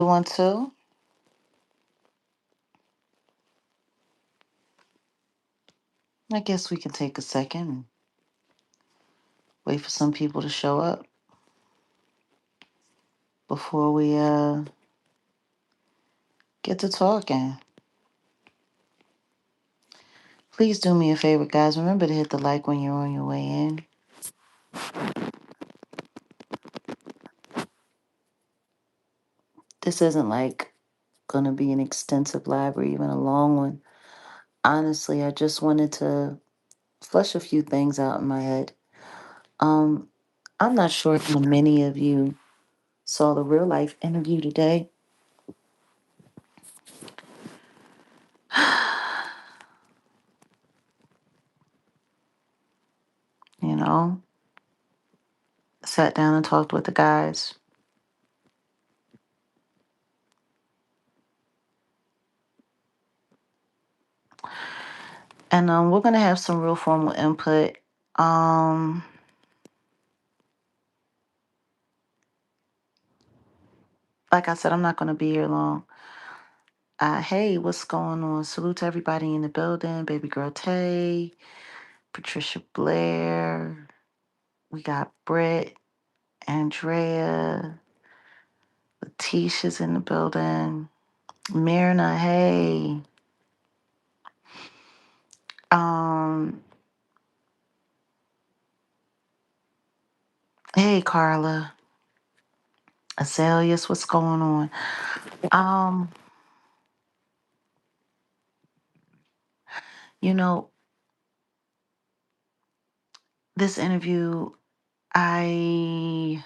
Want to? I guess we can take a second and wait for some people to show up before we get to talking. Please do me a favor, guys. Remember to hit the like when you're on your way in. This isn't like gonna be an extensive live or even a long one. Honestly, I just wanted to flush a few things out in my head. Um, I'm not sure how many of you saw the real life interview today. You know, sat down and talked with the guys. And we're gonna have some real formal input. Um, like I said, I'm not gonna be here long. Hey, what's going on? Salute to everybody in the building. Baby girl Tay, Patricia Blair. We got Britt, Andrea, Letitia's in the building. Myrna, hey. Um, hey Carla. Azaleas, what's going on? Um, you know, this interview, I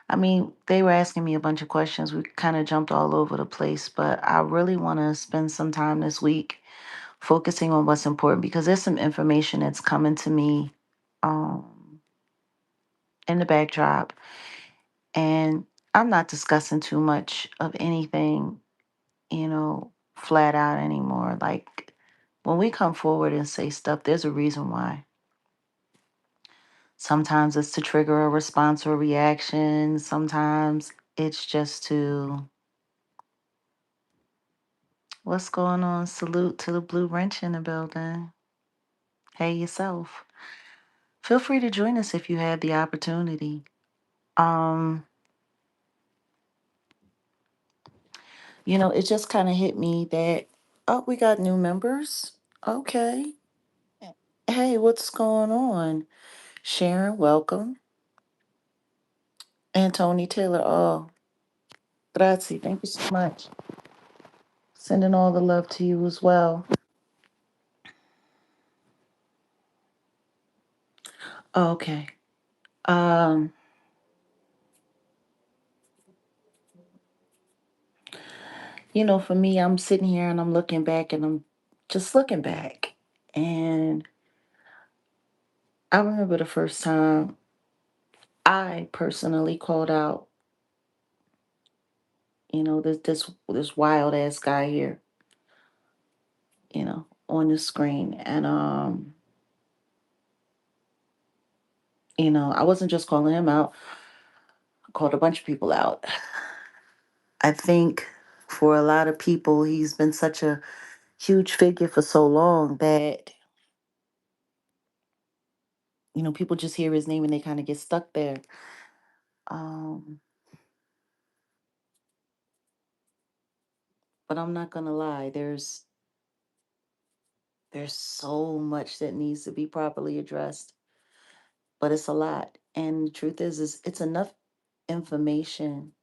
I mean, they were asking me a bunch of questions. We kind of jumped all over the place, but I really want to spend some time this week focusing on what's important because there's some information that's coming to me um, in the backdrop. And I'm not discussing too much of anything, flat out anymore. Like when we come forward and say stuff, there's a reason why. Sometimes it's to trigger a response or reaction. Sometimes it's just to what's going on? Salute to the Blue Wrench in the building. Hey, yourself. Feel free to join us if you have the opportunity. Um, it just kind of hit me that, oh, we got new members. Okay. Hey, what's going on? Sharon, welcome. And Tony Taylor, oh, grazie. Thank you so much. Sending all the love to you as well. Okay. Um, for me, I'm sitting here and I'm looking back and I'm just looking back. And I remember the first time I personally called out, this wild ass guy here, on the screen. And I wasn't just calling him out, I called a bunch of people out. I think for a lot of people, he's been such a huge figure for so long that, people just hear his name and they kind of get stuck there. Um, but I'm not gonna lie, there's so much that needs to be properly addressed, but it's a lot. And the truth is it's enough information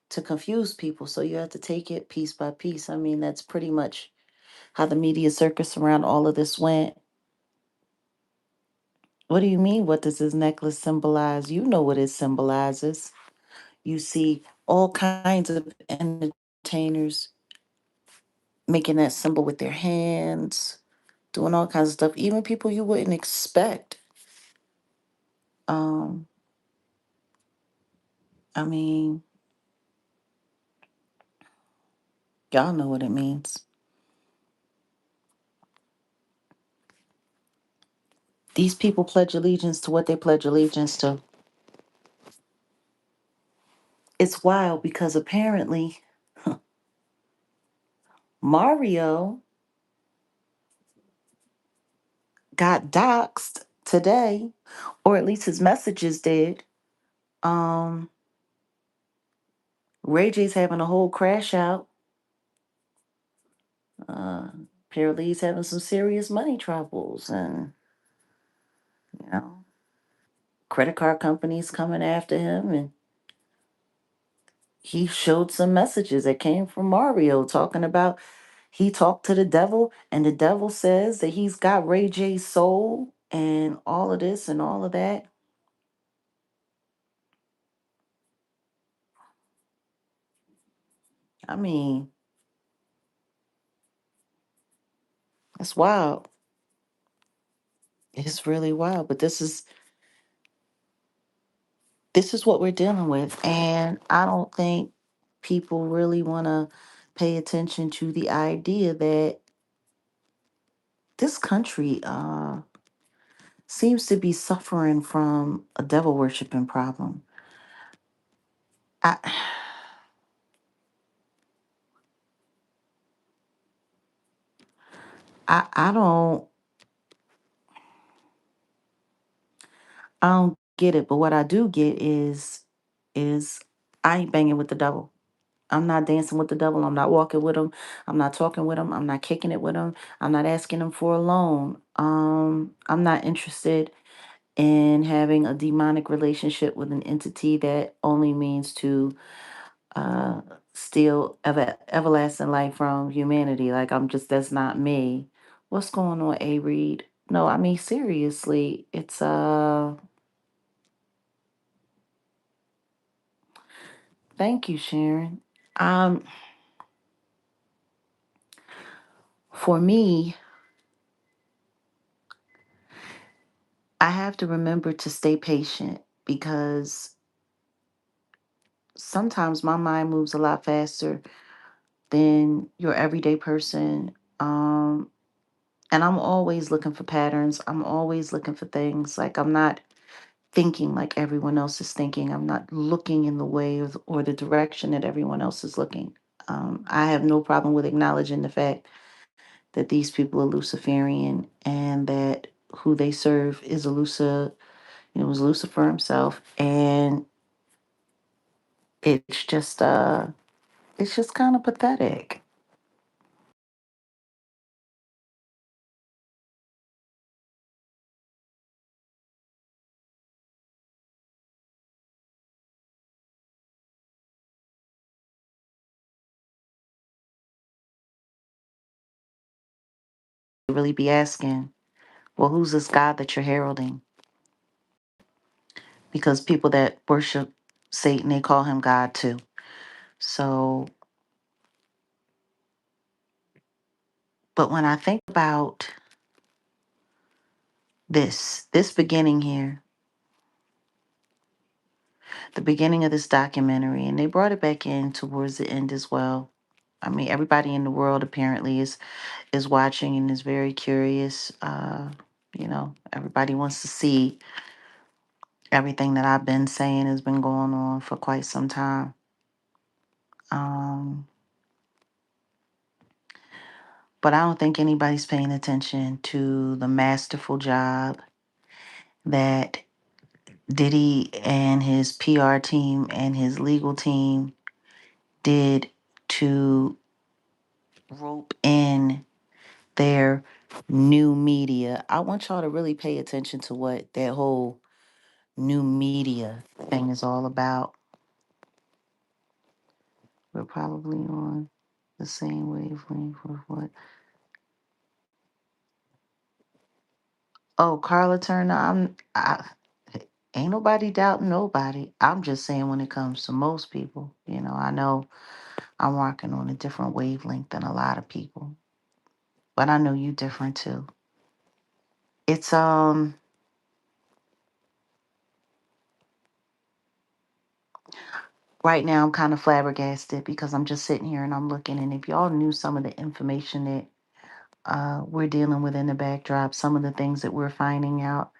to confuse people. So you have to take it piece by piece. I mean, that's pretty much how the media circus around all of this went. What do you mean? What does his necklace symbolize? You know what it symbolizes. You see all kinds of entertainers making that symbol with their hands, doing all kinds of stuff, even people you wouldn't expect. Um, I mean, y'all know what it means. These people pledge allegiance to what they pledge allegiance to. It's wild because apparently Mario got doxxed today, or at least his messages did. Um, Ray J's having a whole crash out. Uh, Apparently he's having some serious money troubles, and you know, credit card companies coming after him, and he showed some messages that came from Mario talking about he talked to the devil, and the devil says that he's got Ray J's soul and all of this and all of that. I mean, it's wild. It's really wild, but this is what we're dealing with, and I don't think people really want to pay attention to the idea that this country seems to be suffering from a devil worshiping problem. I, I don't get it, but what I do get is I ain't banging with the devil. I'm not dancing with the devil. I'm not walking with him. I'm not talking with him. I'm not kicking it with him. I'm not asking him for a loan. I'm not interested in having a demonic relationship with an entity that only means to uh steal everlasting life from humanity. Like I'm just that's not me. What's going on, A Reed? No, I mean seriously, it's thank you, Sharon. Um for me, I have to remember to stay patient because sometimes my mind moves a lot faster than your everyday person. And I'm always looking for patterns. I'm always looking for things. Like I'm not thinking like everyone else is thinking. I'm not looking in the way or the direction that everyone else is looking. I have no problem with acknowledging the fact that these people are Luciferian and that who they serve is was Lucifer himself. And it's just it's just kind of pathetic. Really be asking, well, who's this God that you're heralding? Because people that worship Satan, they call him God too. So, but when I think about this beginning here, the beginning of this documentary, and they brought it back in towards the end as well. I mean, everybody in the world apparently is watching and is very curious. Everybody wants to see everything that I've been saying has been going on for quite some time. Um, but I don't think anybody's paying attention to the masterful job that Diddy and his PR team and his legal team did to rope in their new media. I want y'all to really pay attention to what that whole new media thing is all about. We're probably on the same wavelength with what. Oh, Carla Turner, ain't nobody doubting nobody. I'm just saying when it comes to most people, I know I'm working on a different wavelength than a lot of people, but I know you different too. It's right now I'm kind of flabbergasted because I'm just sitting here and I'm looking, and if y'all knew some of the information that we're dealing with in the backdrop, some of the things that we're finding out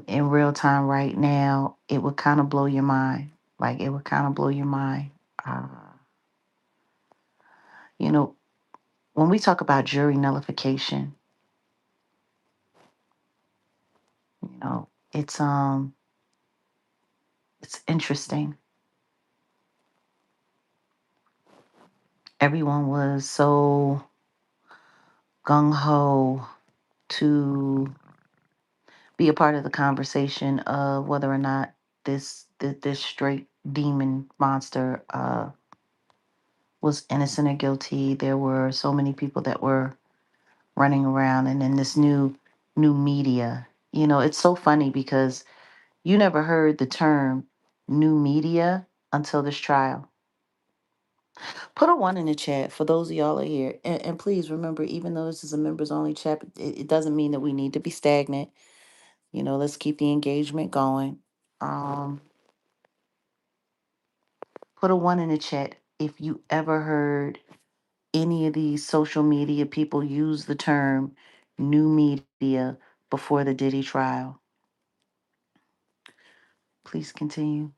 in real time right now, it would kind of blow your mind. Like it would kind of blow your mind. Uh, you know, when we talk about jury nullification, you know, it's interesting. Everyone was so gung ho to be a part of the conversation of whether or not this straight demon monster was innocent or guilty. There were so many people that were running around, and then this new media. You know, it's so funny because you never heard the term new media until this trial. Put a one in the chat for those of y'all are here. And please remember, even though this is a members only chat, it doesn't mean that we need to be stagnant. You know, let's keep the engagement going. Um, put a one in the chat if you ever heard any of these social media people use the term new media before the Diddy trial. Please continue.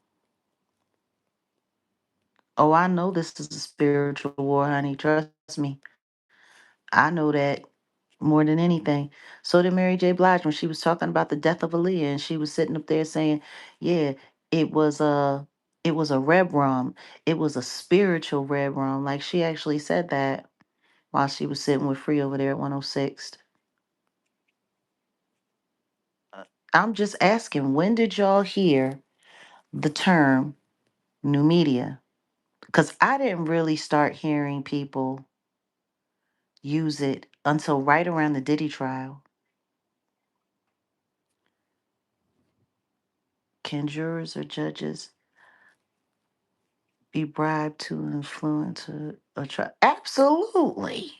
Oh, I know this is a spiritual war, honey. Trust me. I know that more than anything. So did Mary J. Blige when she was talking about the death of Aaliyah, and she was sitting up there saying, "Yeah, it was a it was a red rum. It was a spiritual red rum." Like she actually said that while she was sitting with Free over there at 106. I'm just asking, when did y'all hear the term new media? Because I didn't really start hearing people use it until right around the Diddy trial. Can jurors or judges be bribed to influence a trial? Absolutely.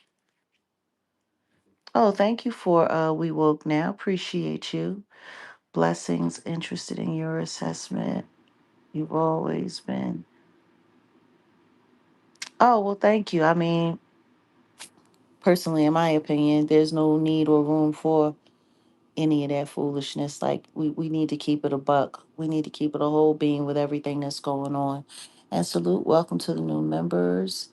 Oh, thank you for We Woke Now. Appreciate you. Blessings, interested in your assessment. You've always been. Oh, well, thank you. I mean, personally, in my opinion, there's no need or room for any of that foolishness. Like we need to keep it a buck. We need to keep it a whole being with everything that's going on. And salute, welcome to the new members,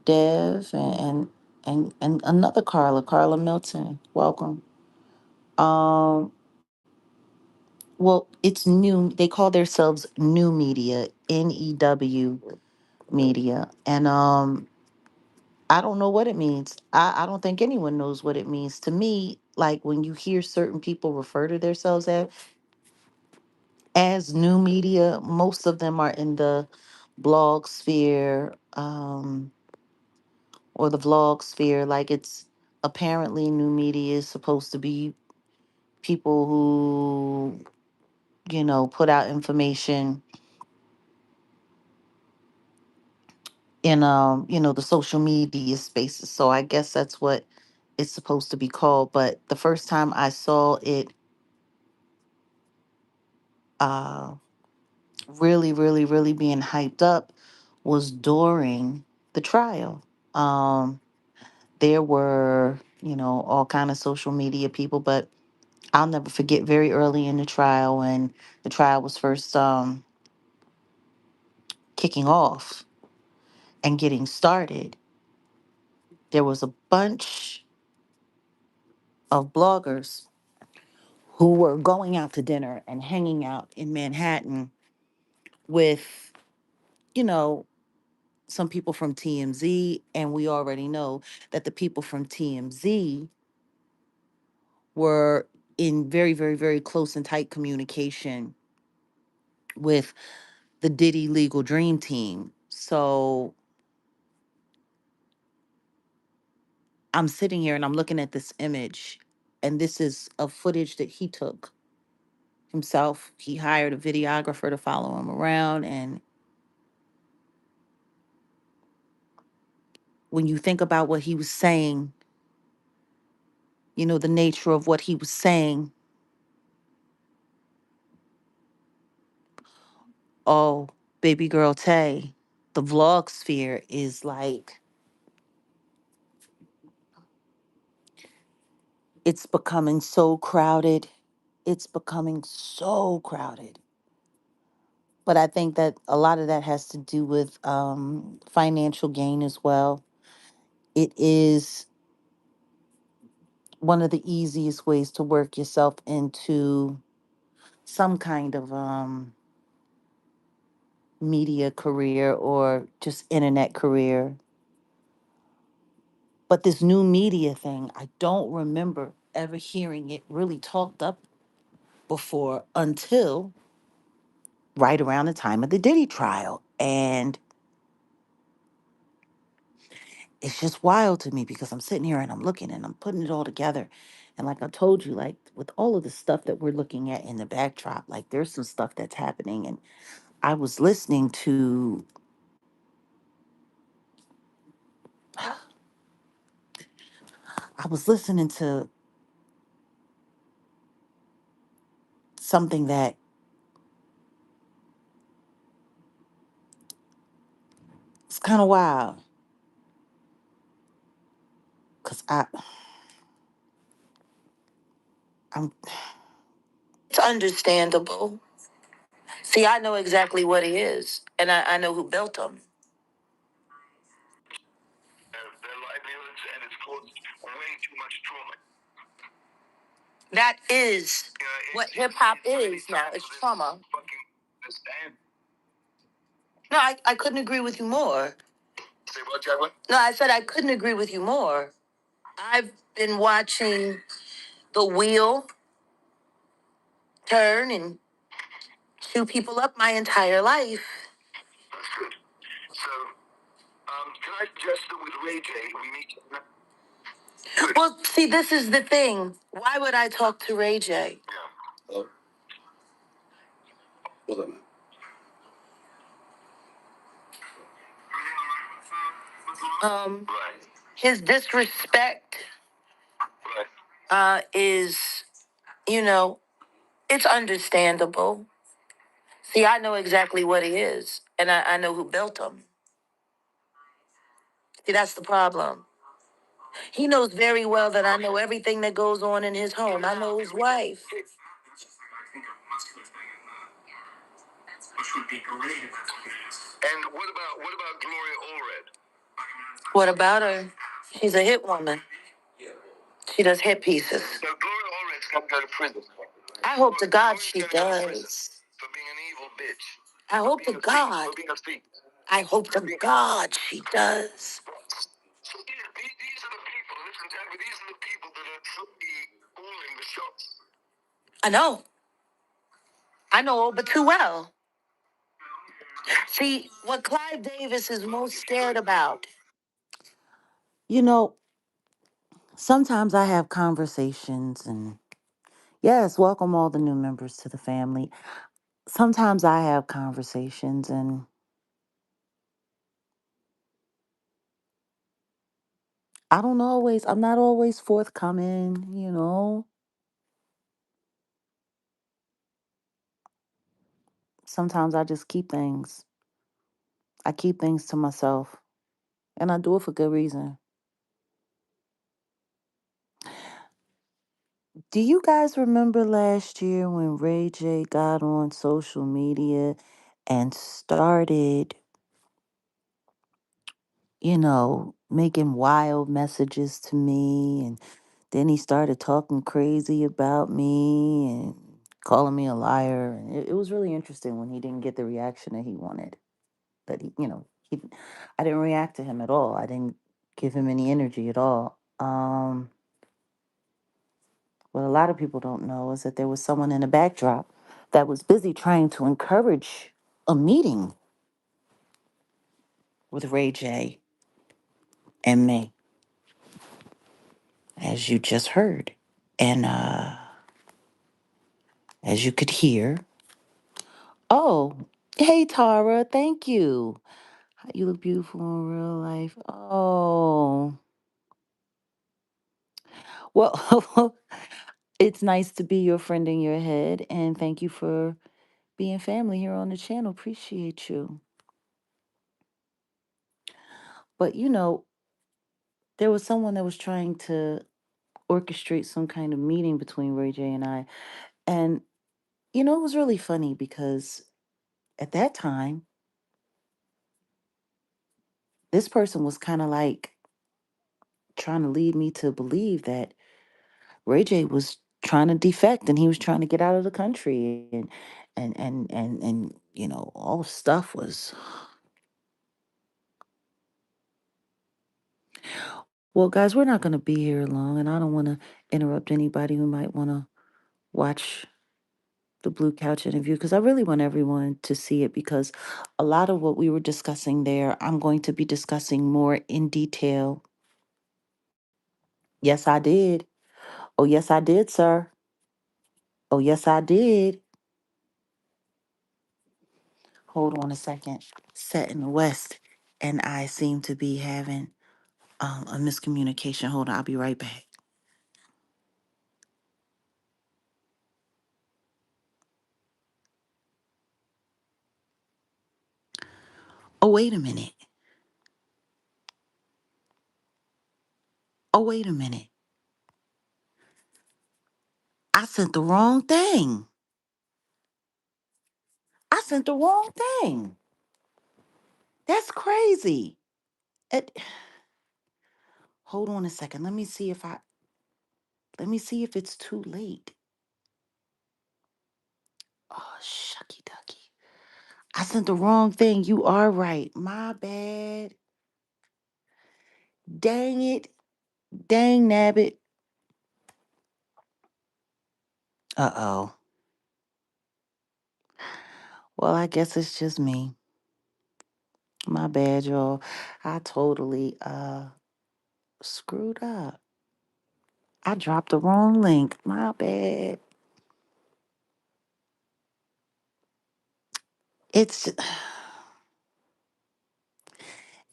Dev and another Carla, Carla Milton. Welcome. Um, well, it's new. They call themselves New Media, NEW Media, and I don't know what it means. I don't think anyone knows what it means. To me, like when you hear certain people refer to themselves as new media, most of them are in the blog sphere, or the vlog sphere. Like it's apparently new media is supposed to be people who, put out information in the social media spaces. So I guess that's what it's supposed to be called. But the first time I saw it uh really, really, really being hyped up was during the trial. Um there were, all kind of social media people, but I'll never forget very early in the trial when the trial was first kicking off and getting started. There was a bunch of bloggers who were going out to dinner and hanging out in Manhattan with, you know, some people from TMZ. And we already know that the people from TMZ were in very, very, very close and tight communication with the Diddy Legal Dream Team. So I'm sitting here and I'm looking at this image, and this is a footage that he took himself. He hired a videographer to follow him around. And when you think about what he was saying, the nature of what he was saying, oh, baby girl Tay, the vlog sphere is like, it's becoming so crowded. It's becoming so crowded. But I think that a lot of that has to do with financial gain as well. It is one of the easiest ways to work yourself into some kind of media career or just internet career. But this new media thing, I don't remember ever hearing it really talked up before until right around the time of the Diddy trial. And it's just wild to me because I'm sitting here and I'm looking and I'm putting it all together. And like I told you, like with all of the stuff that we're looking at in the backdrop, like there's some stuff that's happening. And I was listening to, I was listening to something that it's kind of wild because I'm. It's understandable. See, I know exactly what he is, and I know who built him. Their livelihoods, and it's caused way too much trauma. That is what hip hop is now. It's trauma. No, I couldn't agree with you more. Say what, Jaguar? No, I said I couldn't agree with you more. I've been watching the wheel turn and chew people up my entire life. That's good. So, can I suggest that with Ray J, we meet? Good. Well, see, this is the thing. Why would I talk to Ray J? Yeah. Hold on. Right. His disrespect, is, you know, it's understandable. See, I know exactly what he is, and I know who built him. See, that's the problem. He knows very well that I know everything that goes on in his home. I know his wife. And what about Gloria Allred? What about her? She's a hit woman. She does hit pieces. So Gloria Allred's gonna go to prison. I hope to God she does. For being an evil bitch. I hope to God. For being a thief. I hope to God she does. So these are the people, listen, Jaguar, these are the people that are truly calling the shots. I know. I know all but too well. See, what Clive Davis is most scared about. You know, sometimes I have conversations and yes, welcome all the new members to the family. Sometimes I have conversations and I'm not always forthcoming, you know. Sometimes I keep things to myself and I do it for good reason. Do you guys remember last year when Ray J got on social media and started, making wild messages to me? And then he started talking crazy about me and calling me a liar. And it was really interesting when he didn't get the reaction that he wanted. That I didn't react to him at all. I didn't give him any energy at all. What a lot of people don't know is that there was someone in the backdrop that was busy trying to encourage a meeting with Ray J and me, as you just heard. And as you could hear, oh, hey, Tara, thank you. You look beautiful in real life. Oh, well, it's nice to be your friend in your head. And thank you for being family here on the channel. Appreciate you. But, there was someone that was trying to orchestrate some kind of meeting between Ray J and I. And, it was really funny because At that time, this person was kind of like trying to lead me to believe that Ray J was trying to defect and he was trying to get out of the country and all stuff was. Well, guys, we're not going to be here long, and I don't want to interrupt anybody who might want to watch the Blue Couch interview because I really want everyone to see it because a lot of what we were discussing there, I'm going to be discussing more in detail. Yes, I did. Oh, yes, I did, sir. Oh, yes, I did. Hold on a second. Set in the West, and I seem to be having a miscommunication. Hold on, I'll be right back. Oh, wait a minute. Oh, wait a minute. I sent the wrong thing. I sent the wrong thing. That's crazy. It, hold on a second. Let me see if it's too late. Oh, shucky ducky. I sent the wrong thing. You are right. My bad. Dang it. Dang nabbit. Uh-oh. Well, I guess it's just me. My bad, y'all. I totally screwed up. I dropped the wrong link. My bad. It's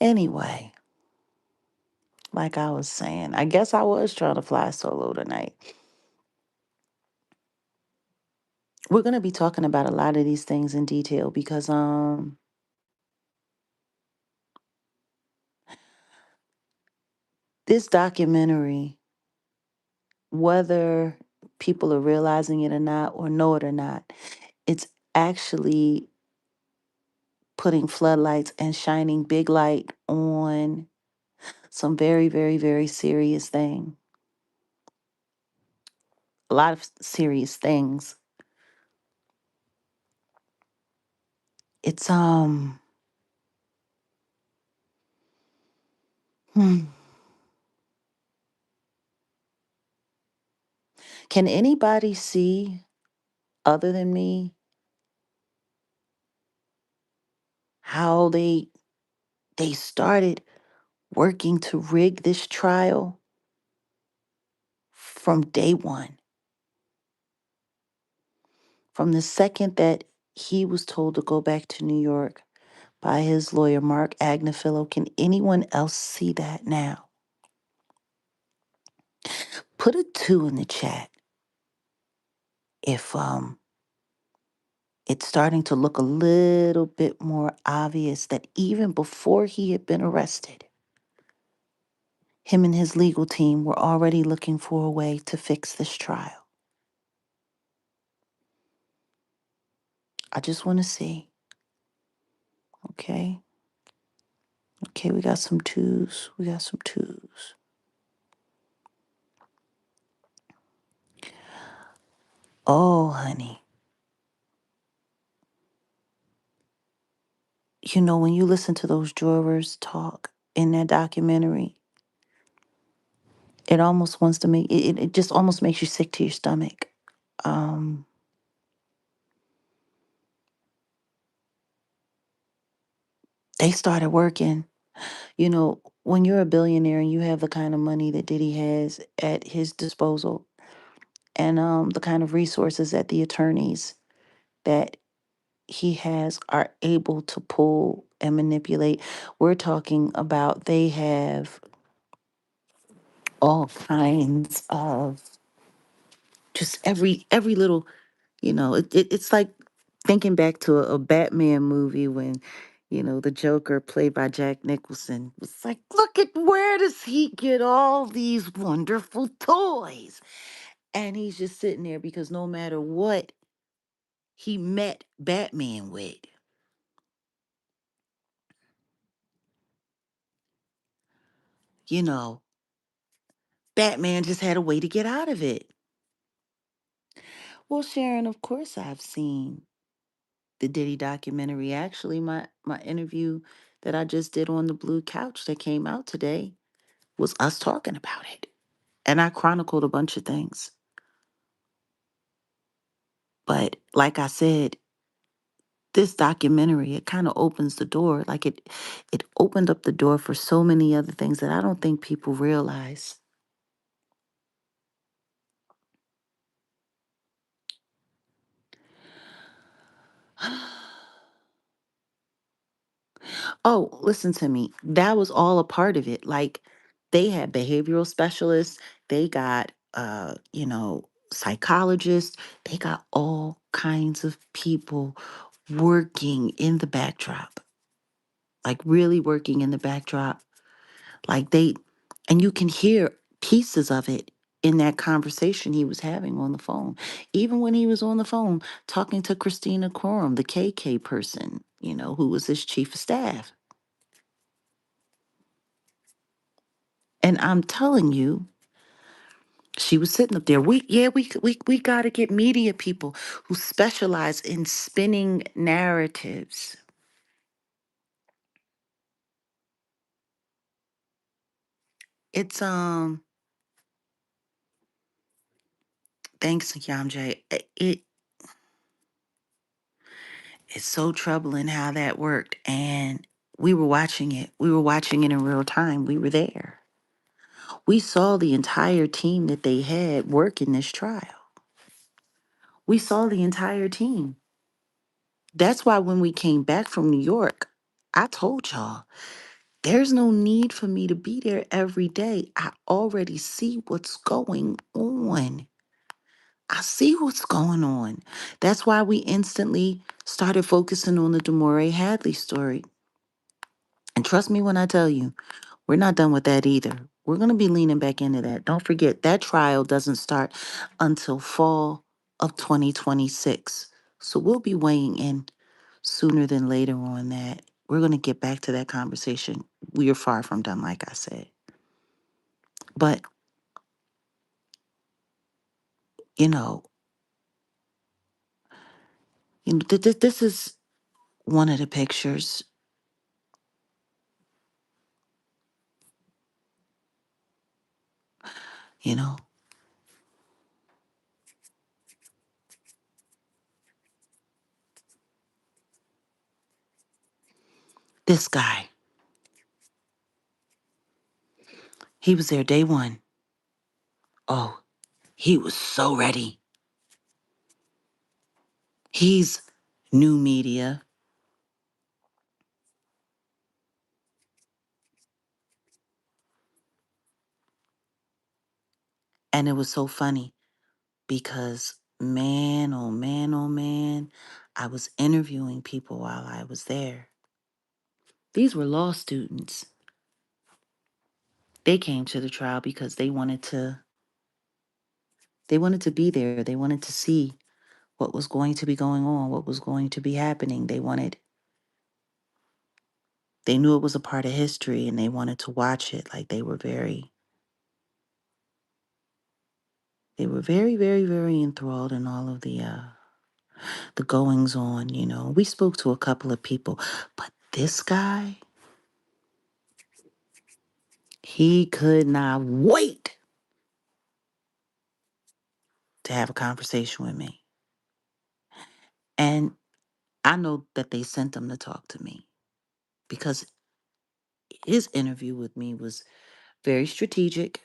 anyway, like I was saying, I guess I was trying to fly solo tonight. We're going to be talking about a lot of these things in detail because this documentary, whether people are realizing it or not or know it or not, it's actually putting floodlights and shining big light on some very, very, very serious thing. A lot of serious things. It's hmm. Can anybody see other than me how they started working to rig this trial from day one? From the second that he was told to go back to New York by his lawyer, Mark Agnifilo. Can anyone else see that now? Put a 2 in the chat if it's starting to look a little bit more obvious that even before he had been arrested, him and his legal team were already looking for a way to fix this trial. I just want to see. Okay. Okay, we got some twos. We got some twos. Oh, honey. When you listen to those jurors talk in that documentary, it almost wants to make it just almost makes you sick to your stomach. Um, they started working. When you're a billionaire and you have the kind of money that Diddy has at his disposal, and the kind of resources that the attorneys that he has are able to pull and manipulate. We're talking about they have all kinds of just every little, it's like thinking back to a Batman movie when the Joker played by Jack Nicholson was like, look at where does he get all these wonderful toys, and he's just sitting there because no matter what he met Batman with, you know, Batman just had a way to get out of it. Well, Sharon, of course I've seen the Diddy documentary. Actually, my interview that I just did on the Blue Couch that came out today was us talking about it. And I chronicled a bunch of things. But like I said, this documentary, it kind of opens the door. Like it opened up the door for so many other things that I don't think people realize. Oh, listen to me. That was all a part of it. Like they had behavioral specialists, they got psychologists, they got all kinds of people working in the backdrop. Like really working in the backdrop. Like they and you can hear pieces of it in that conversation he was having on the phone. Even when he was on the phone talking to Christina Quorum, the KK person, who was his chief of staff. And I'm telling you, she was sitting up there. We got to get media people who specialize in spinning narratives. It's thanks Yamj. It's so troubling how that worked, and we were watching it. We were watching it in real time. We were there. We saw the entire team that they had work in this trial. We saw the entire team. That's why when we came back from New York, I told y'all there's no need for me to be there every day. I already see what's going on. I see what's going on. That's why we instantly started focusing on the Demore Hadley story. And trust me when I tell you, we're not done with that either. We're going to be leaning back into that. Don't forget, that trial doesn't start until fall of 2026. So we'll be weighing in sooner than later on that. We're going to get back to that conversation. We are far from done, like I said. But, you know, this is one of the pictures. You know, this guy, he was there day one. Oh, he was so ready. He's new media. And it was so funny because man, oh man, oh man, I was interviewing people while I was there. These were law students. They came to the trial because they wanted to be there. They wanted to see what was going to be going on, what was going to be happening. They knew it was a part of history and they wanted to watch it. Like they were very, very enthralled in all of the goings on. We spoke to a couple of people, but this guy, he could not wait to have a conversation with me. And I know that they sent him to talk to me because his interview with me was very strategic.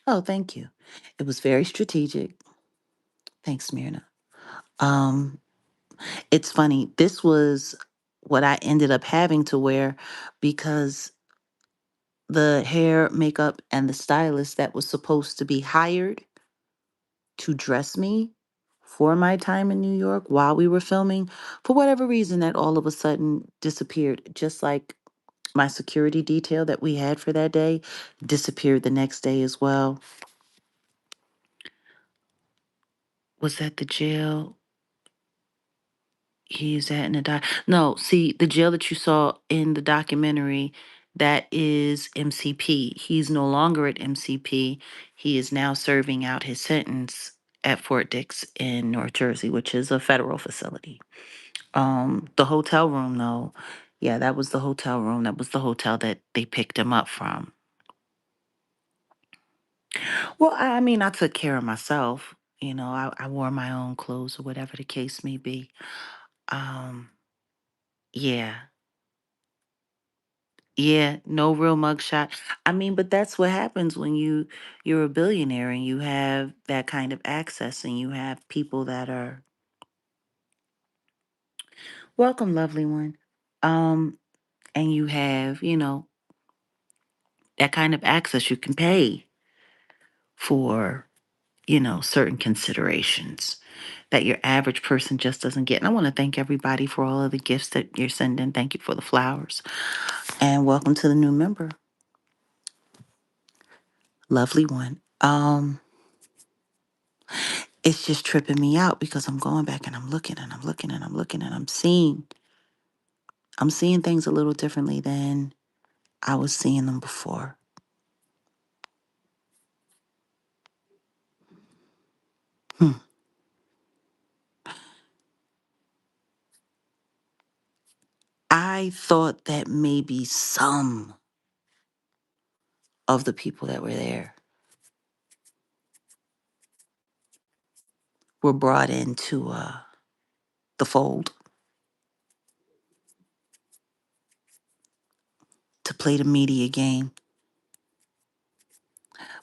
Oh, thank you. It was very strategic. Thanks, Myrna. Um, it's funny. This was what I ended up having to wear because the hair, makeup, and the stylist that was supposed to be hired to dress me for my time in New York while we were filming, for whatever reason, that all of a sudden disappeared. Just like my security detail that we had for that day disappeared the next day as well. Was that the jail he's at in the doc? No, see, the jail that you saw in the documentary, That is MCP. He's no longer at MCP. He is now serving out his sentence at Fort Dix in North Jersey, which is a federal facility. The hotel room, though, yeah, that was the hotel room. That was the hotel that they picked him up from. Well, I mean, I took care of myself. I wore my own clothes or whatever the case may be. Um, yeah, yeah, no real mugshot. I mean, but that's what happens when you're a billionaire and you have that kind of access and you have people that are welcome, lovely one. Um, and you have, that kind of access. You can pay for, certain considerations that your average person just doesn't get. And I want to thank everybody for all of the gifts that you're sending. Thank you for the flowers. And welcome to the new member, lovely one. It's just tripping me out because I'm going back and I'm looking and I'm looking and I'm looking and I'm seeing things a little differently than I was seeing them before. Hmm. I thought that maybe some of the people that were there were brought into the fold to play the media game.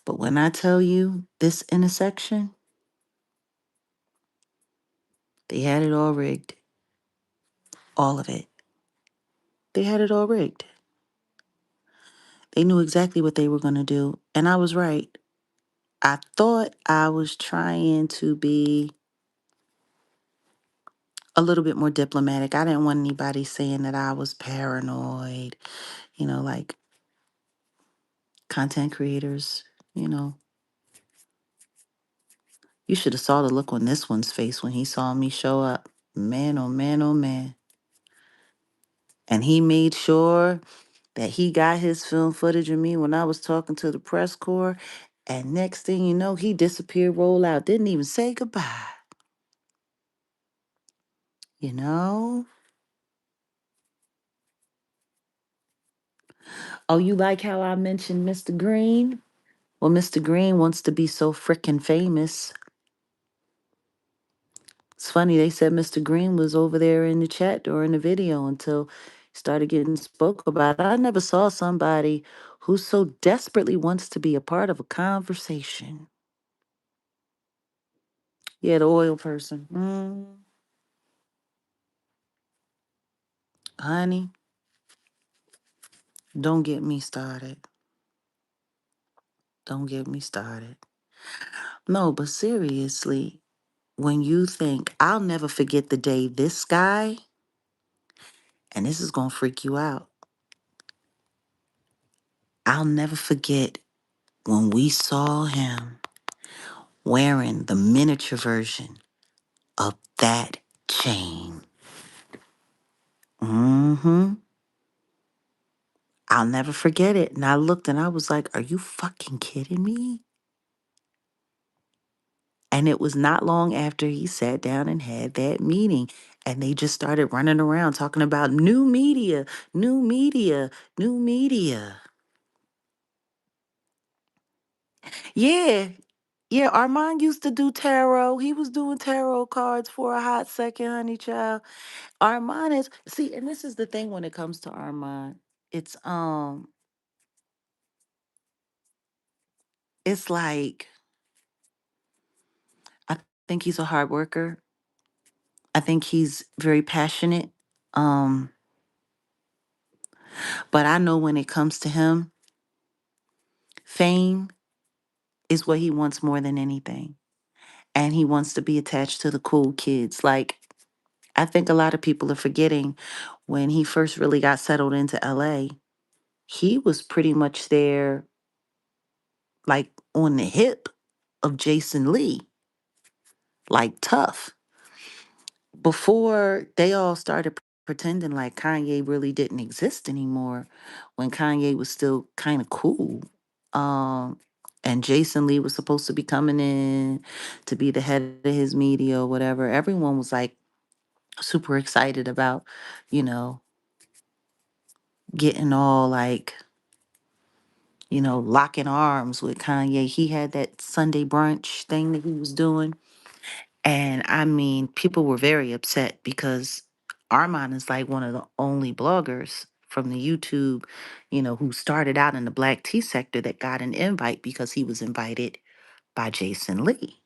But when I tell you this intersection, they had it all rigged. All of it. They had it all rigged. They knew exactly what they were going to do. And I was right. I thought I was trying to be a little bit more diplomatic. I didn't want anybody saying that I was paranoid, like content creators, you know. You should have saw the look on this one's face when he saw me show up. Man, oh man, oh man. And he made sure that he got his film footage of me when I was talking to the press corps. And next thing you know, he disappeared, roll out, didn't even say goodbye. You know? Oh, you like how I mentioned Mr. Green? Well, Mr. Green wants to be so frickin' famous. It's funny, they said Mr. Green was over there in the chat during the video until he started getting spoke about. I never saw somebody who so desperately wants to be a part of a conversation. Yeah, the oil person. Honey, don't get me started. Don't get me started. No, but seriously, when you think, I'll never forget the day this guy, and this is going to freak you out, I'll never forget when we saw him wearing the miniature version of that chain. Mm-hmm. I'll never forget it. And I looked and I was like, are you fucking kidding me? And it was not long after he sat down and had that meeting. And they just started running around talking about new media, new media, new media. Yeah. Yeah, Armand used to do tarot. He was doing tarot cards for a hot second, honey child. Armand is see, and this is the thing when it comes to Armand. It's it's like I think he's a hard worker. I think he's very passionate. Um, but I know when it comes to him, fame is what he wants more than anything. And he wants to be attached to the cool kids. Like, I think a lot of people are forgetting when he first really got settled into LA, he was pretty much there, like on the hip of Jason Lee, like tough. Before they all started pretending like Kanye really didn't exist anymore when Kanye was still kind of cool. Um, and Jason Lee was supposed to be coming in to be the head of his media or whatever. Everyone was like super excited about, you know, getting all like, locking arms with Kanye. He had that Sunday brunch thing that he was doing. And I mean, people were very upset because Armand is like one of the only bloggers from the YouTube, who started out in the black tea sector that got an invite because he was invited by Jason Lee.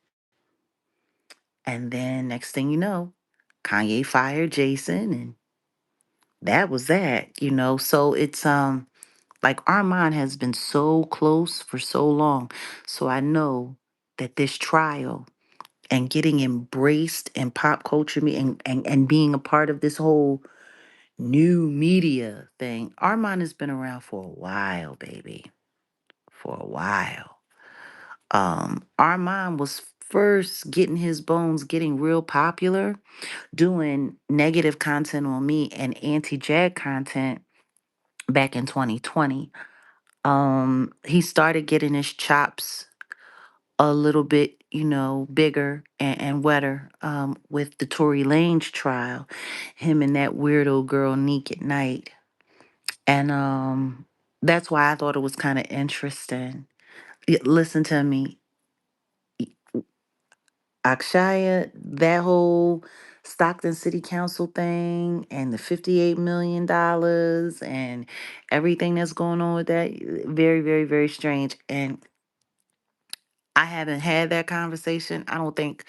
And then next thing you know, Kanye fired Jason and that was that. So it's like Armand has been so close for so long. So I know that this trial and getting embraced in pop culture and being a part of this whole new media thing. Armand has been around for a while, baby. For a while. Armand was first getting his bones, getting real popular, doing negative content on me and anti-Jag content back in 2020. He started getting his chops a little bit, bigger and wetter with the Tory Lanez trial, him and that weirdo girl Neek at Night. And that's why I thought it was kind of interesting. Listen to me, Akshaya, that whole Stockton City Council thing and the $58 million and everything that's going on with that, very, very, very strange. And I haven't had that conversation. I don't think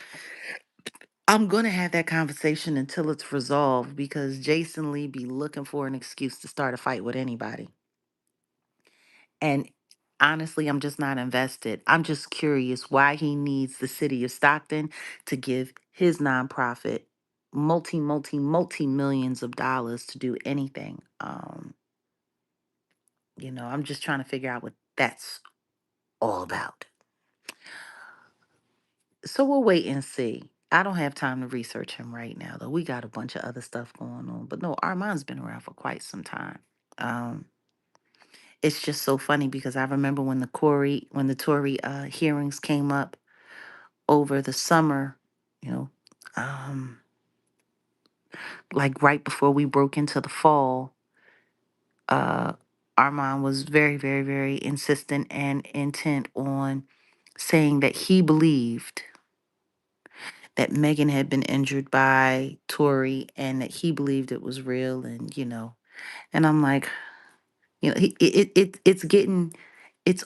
I'm gonna have that conversation until it's resolved because Jason Lee be looking for an excuse to start a fight with anybody. And honestly, I'm just not invested. I'm just curious why he needs the city of Stockton to give his nonprofit multi millions of dollars to do anything. I'm just trying to figure out what that's all about. So we'll wait and see. I don't have time to research him right now, though. We got a bunch of other stuff going on. But no, Armand's been around for quite some time. Um, it's just so funny because I remember when the Tory hearings came up over the summer, you know, um, like right before we broke into the fall, uh, Armand was very, very, very insistent and intent on saying that he believed that Megan had been injured by Tory and that he believed it was real and I'm like, it's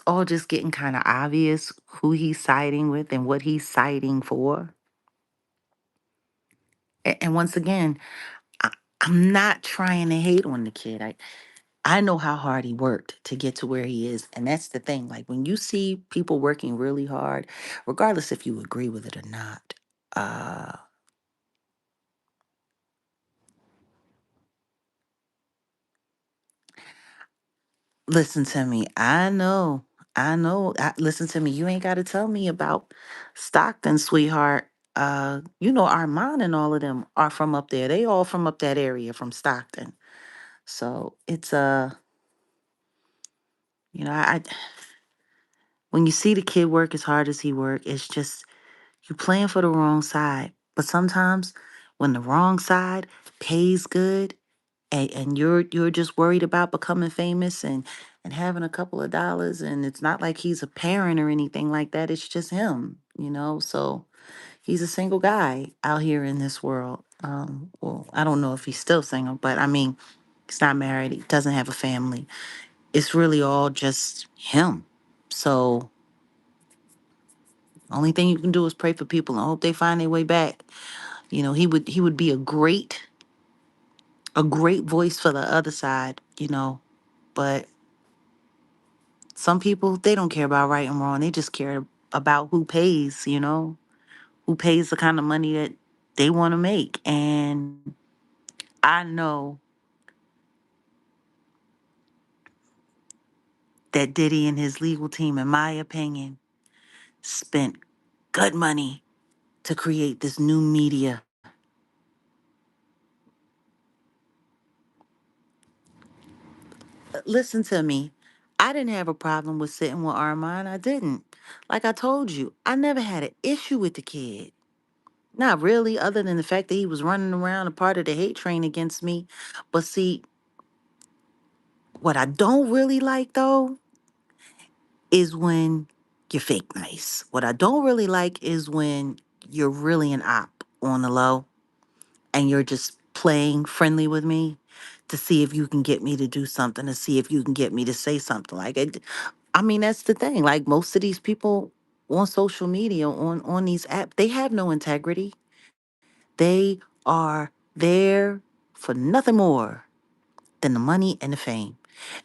all just getting kind of obvious who he's siding with and what he's siding for. And once again, I, I'm not trying to hate on the kid. I know how hard he worked to get to where he is. And that's the thing. Like when you see people working really hard, regardless if you agree with it or not, uh, listen to me. I know. I know. Listen to me. You ain't got to tell me about Stockton, sweetheart. Armand and all of them are from up there. They all from up that area from Stockton. So it's I when you see the kid work as hard as he work, it's just you playing for the wrong side. But sometimes when the wrong side pays good and you're just worried about becoming famous and having a couple of dollars and it's not like he's a parent or anything like that. It's just him. So he's a single guy out here in this world. Well, I don't know if he's still single, but I mean, he's not married, he doesn't have a family. It's really all just him. So only thing you can do is pray for people and hope they find their way back. He would be a great voice for the other side. But some people they don't care about right and wrong. They just care about who pays the kind of money that they want to make. And I know that Diddy and his legal team, in my opinion, spent good money to create this new media Listen to me. I didn't have a problem with sitting with Armand. I didn't. Like I told you, I never had an issue with the kid. Not really, other than the fact that he was running around a part of the hate train against me. But see, what I don't really like though is when you're fake nice. What I don't really like is when you're really an op on the low and you're just playing friendly with me to see if you can get me to do something, to see if you can get me to say something. Like it, I mean, that's the thing. Like most of these people on social media, on these apps, they have no integrity. They are there for nothing more than the money and the fame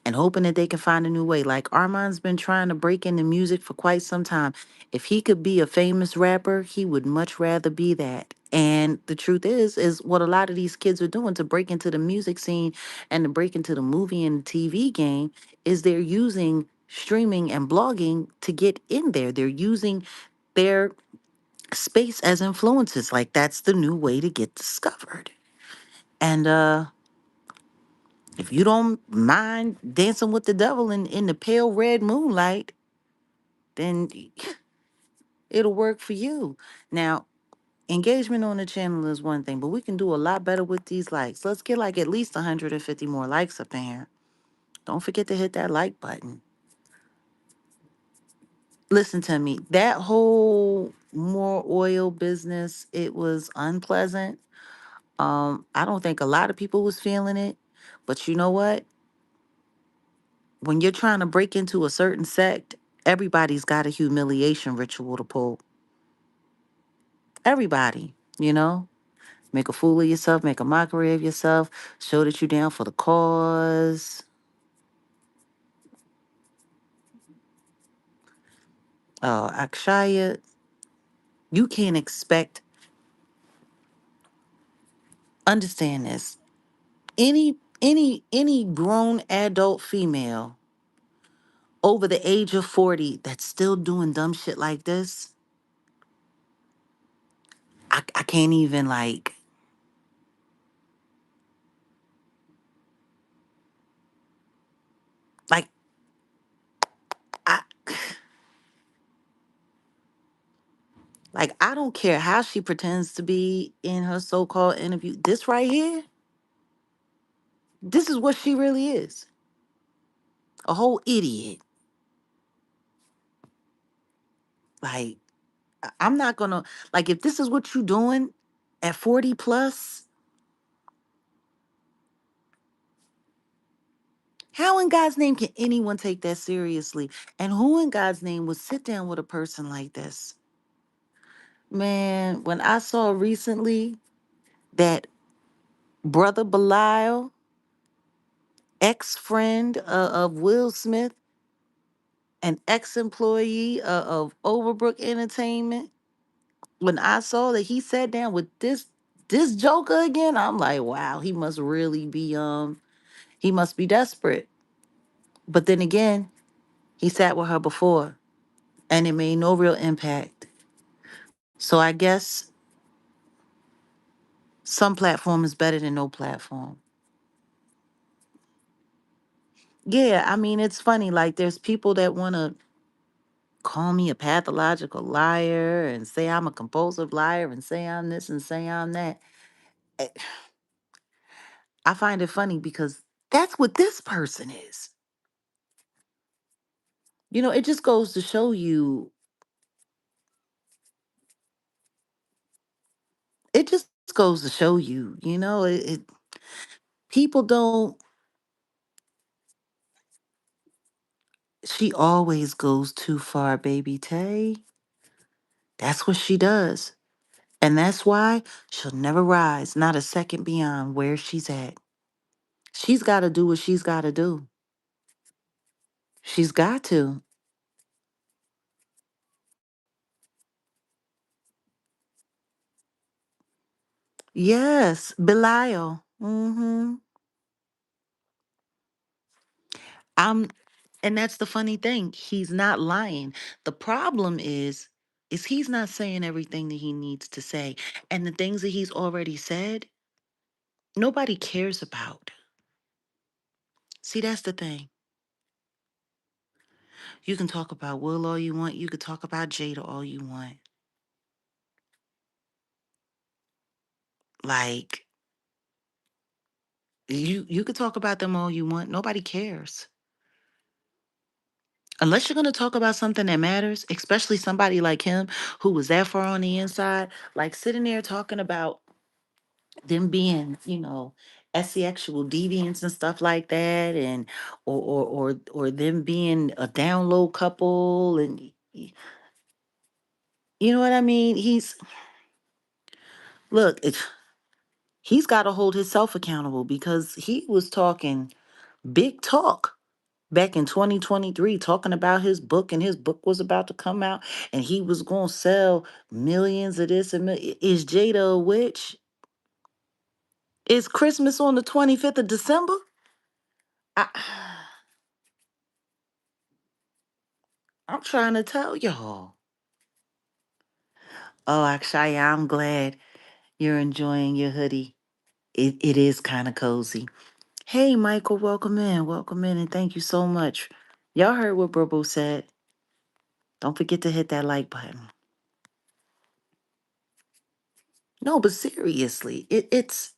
and hoping that they can find a new way. Like Armand's been trying to break into music for quite some time. If he could be a famous rapper, he would much rather be that. And the truth is what a lot of these kids are doing to break into the music scene and to break into the movie and TV game is they're using streaming and blogging to get in there. They're using their space as influencers. Like that's the new way to get discovered. And if you don't mind dancing with the devil in the pale red moonlight, then it'll work for you. Now, engagement on the channel is one thing, but we can do a lot better with these likes. Let's get like at least 150 more likes up in here. Don't forget to hit that like button. Listen to me. That whole more oil business, it was unpleasant. I don't think a lot of people was feeling it, but you know what? When you're trying to break into a certain sect, everybody's got a humiliation ritual to pull. Everybody, you know? Make a fool of yourself, make a mockery of yourself, show that you're down for the cause. Akshaya, you can't expect, understand this. Any grown adult female over the age of 40 that's still doing dumb shit like this, I can't even like I like I don't care how she pretends to be in her so-called interview. This right here, this is what she really is. A whole idiot. Like I'm not gonna like if this is what you doing at 40 plus, how in God's name can anyone take that seriously? And who in God's name would sit down with a person like this? Man, when I saw recently that Brother Belial, ex-friend of Will Smith, an ex-employee of Overbrook Entertainment, when I saw that he sat down with this Joker again, I'm like, wow, he must really be he must be desperate. But then again, he sat with her before and it made no real impact. So I guess some platform is better than no platform. Yeah, I mean, it's funny. Like, there's people that want to call me a pathological liar and say I'm a compulsive liar and say I'm this and say I'm that. Eh, I find it funny because that's what this person is. You know, it just goes to show you, it just goes to show you, people don't, she always goes too far, baby Tay. That's what she does. And that's why she'll never rise, not a second beyond where she's at. She's got to do what she's got to do. She's got to. Yes, Belial. I'm, and that's the funny thing. He's not lying. The problem is he's not saying everything that he needs to say. And the things that he's already said, nobody cares about. See, that's the thing. You can talk about Will all you want. You could talk about Jada all you want. Like, you could talk about them all you want. Nobody cares. Unless you're going to talk about something that matters, especially somebody like him who was that far on the inside, like sitting there talking about them being, sexual deviants and stuff like that, and or them being a down low couple, and you know what I mean? Look, he's got to hold himself accountable because he was talking big talk back in 2023, talking about his book, and his book was about to come out, and he was going to sell millions of this. Is Jada a witch? Is Christmas on the 25th of December? I, I'm trying to tell y'all. Oh, actually, I'm glad you're enjoying your hoodie. It is kind of cozy. Hey, Michael, welcome in, and thank you so much. Y'all heard what Burbo said. Don't forget to hit that like button. No, but seriously, it's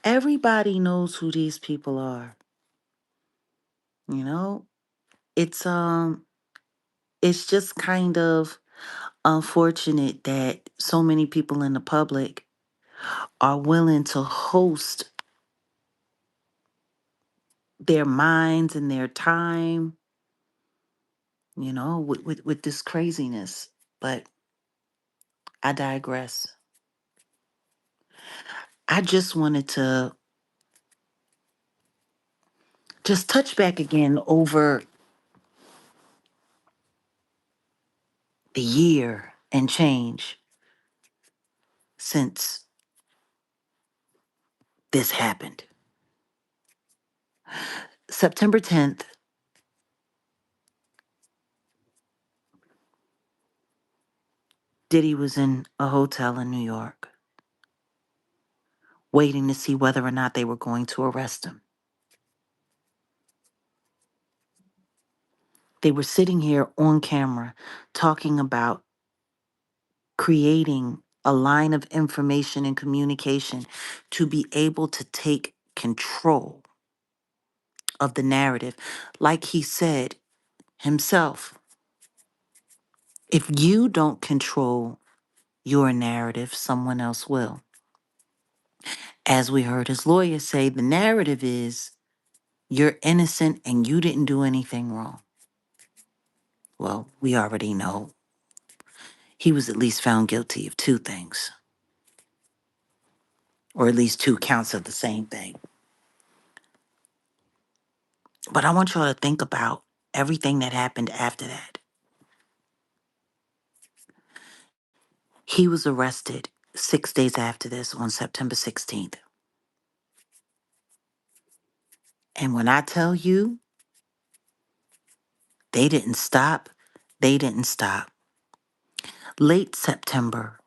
everybody knows who these people are. You know, it's it's just kind of unfortunate that so many people in the public are willing to host their minds and their time, with this craziness. But I digress. I just wanted to just touch back again over the year and change since this happened. September 10th, Diddy was in a hotel in New York, waiting to see whether or not they were going to arrest him. They were sitting here on camera talking about creating a line of information and communication to be able to take control of the narrative. Like he said himself, if you don't control your narrative, someone else will. As we heard his lawyer say, the narrative is you're innocent and you didn't do anything wrong. Well, we already know he was at least found guilty of two things, or at least two counts of the same thing. But I want y'all to think about everything that happened after that. He was arrested 6 days after this on September 16th. And when I tell you, they didn't stop, they didn't stop. Late September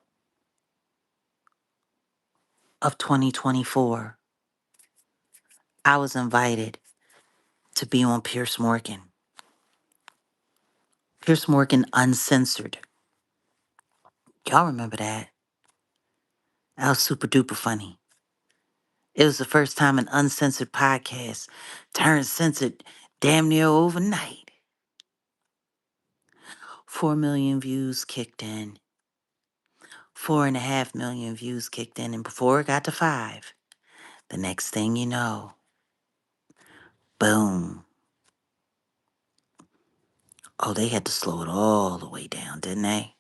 of 2024, I was invited to be on Pierce Morgan. Pierce Morgan Uncensored. Y'all remember that? That was super duper funny. It was the first time an uncensored podcast turned censored damn near overnight. 4 million views kicked in. 4.5 million views kicked in. And before it got to 5, the next thing you know, boom. Oh, they had to slow it all the way down, didn't they?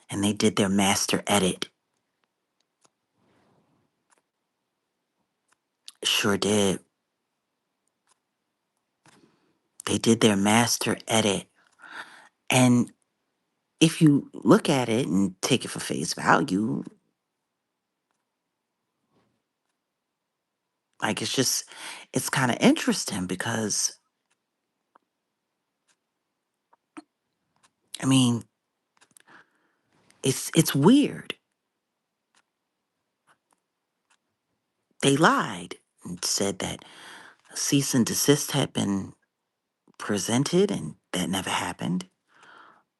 And they did their master edit. Sure did. They did their master edit. And if you look at it and take it for face value, like it's kind of interesting because, I mean, it's weird. They lied. and said that a cease and desist had been presented, and that never happened.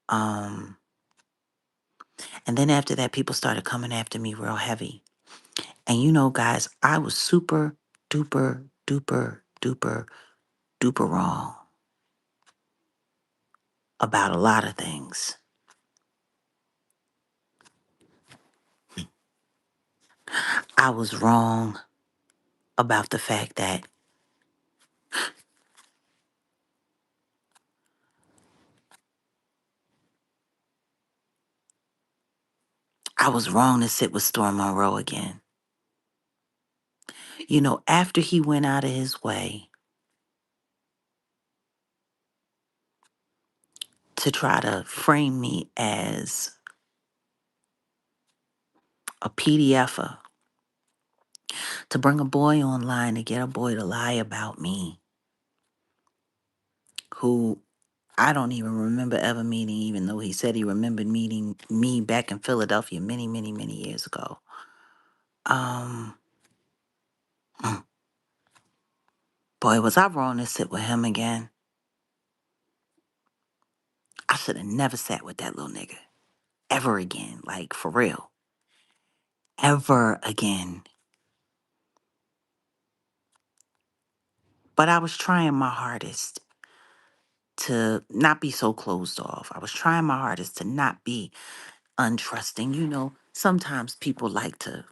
Um, and then after that, people started coming after me real heavy. And guys, I was super duper duper duper duper wrong about a lot of things. I was wrong about the fact that I was wrong to sit with Storm Monroe again. After he went out of his way to try to frame me as a PDFer, to bring a boy online to get a boy to lie about me, who I don't even remember ever meeting, even though he said he remembered meeting me back in Philadelphia many, many, many years ago. Um, Boy, was I wrong to sit with him again. I should have never sat with that little nigga ever again, like for real, ever again. But I was trying my hardest to not be so closed off. I was trying my hardest to not be untrusting. Sometimes people like to,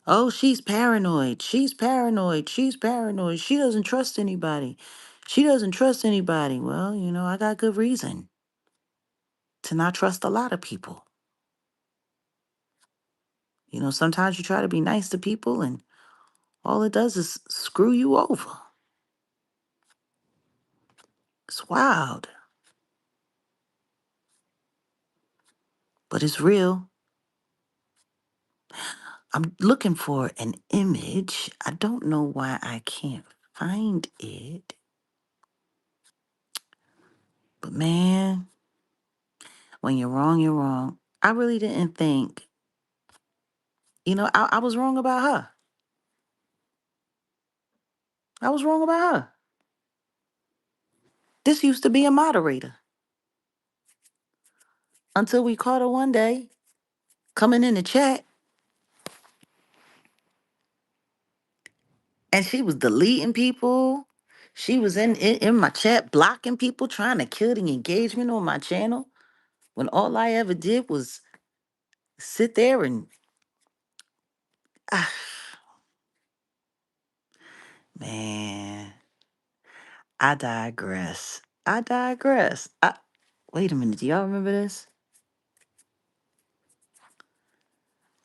oh, she's paranoid. She's paranoid. She's paranoid. She doesn't trust anybody. She doesn't trust anybody. Well, I got good reason to not trust a lot of people. Sometimes you try to be nice to people and all it does is screw you over. It's wild, but it's real. I'm looking for an image. I don't know why I can't find it. But man, when you're wrong, you're wrong. I really didn't think, I was wrong about her. I was wrong about her. This used to be a moderator until we caught her one day coming in the chat and she was deleting people. She was in my chat blocking people, trying to kill the engagement on my channel when all I ever did was sit there and, ah, man, I digress. I digress. Wait a minute. Do y'all remember this?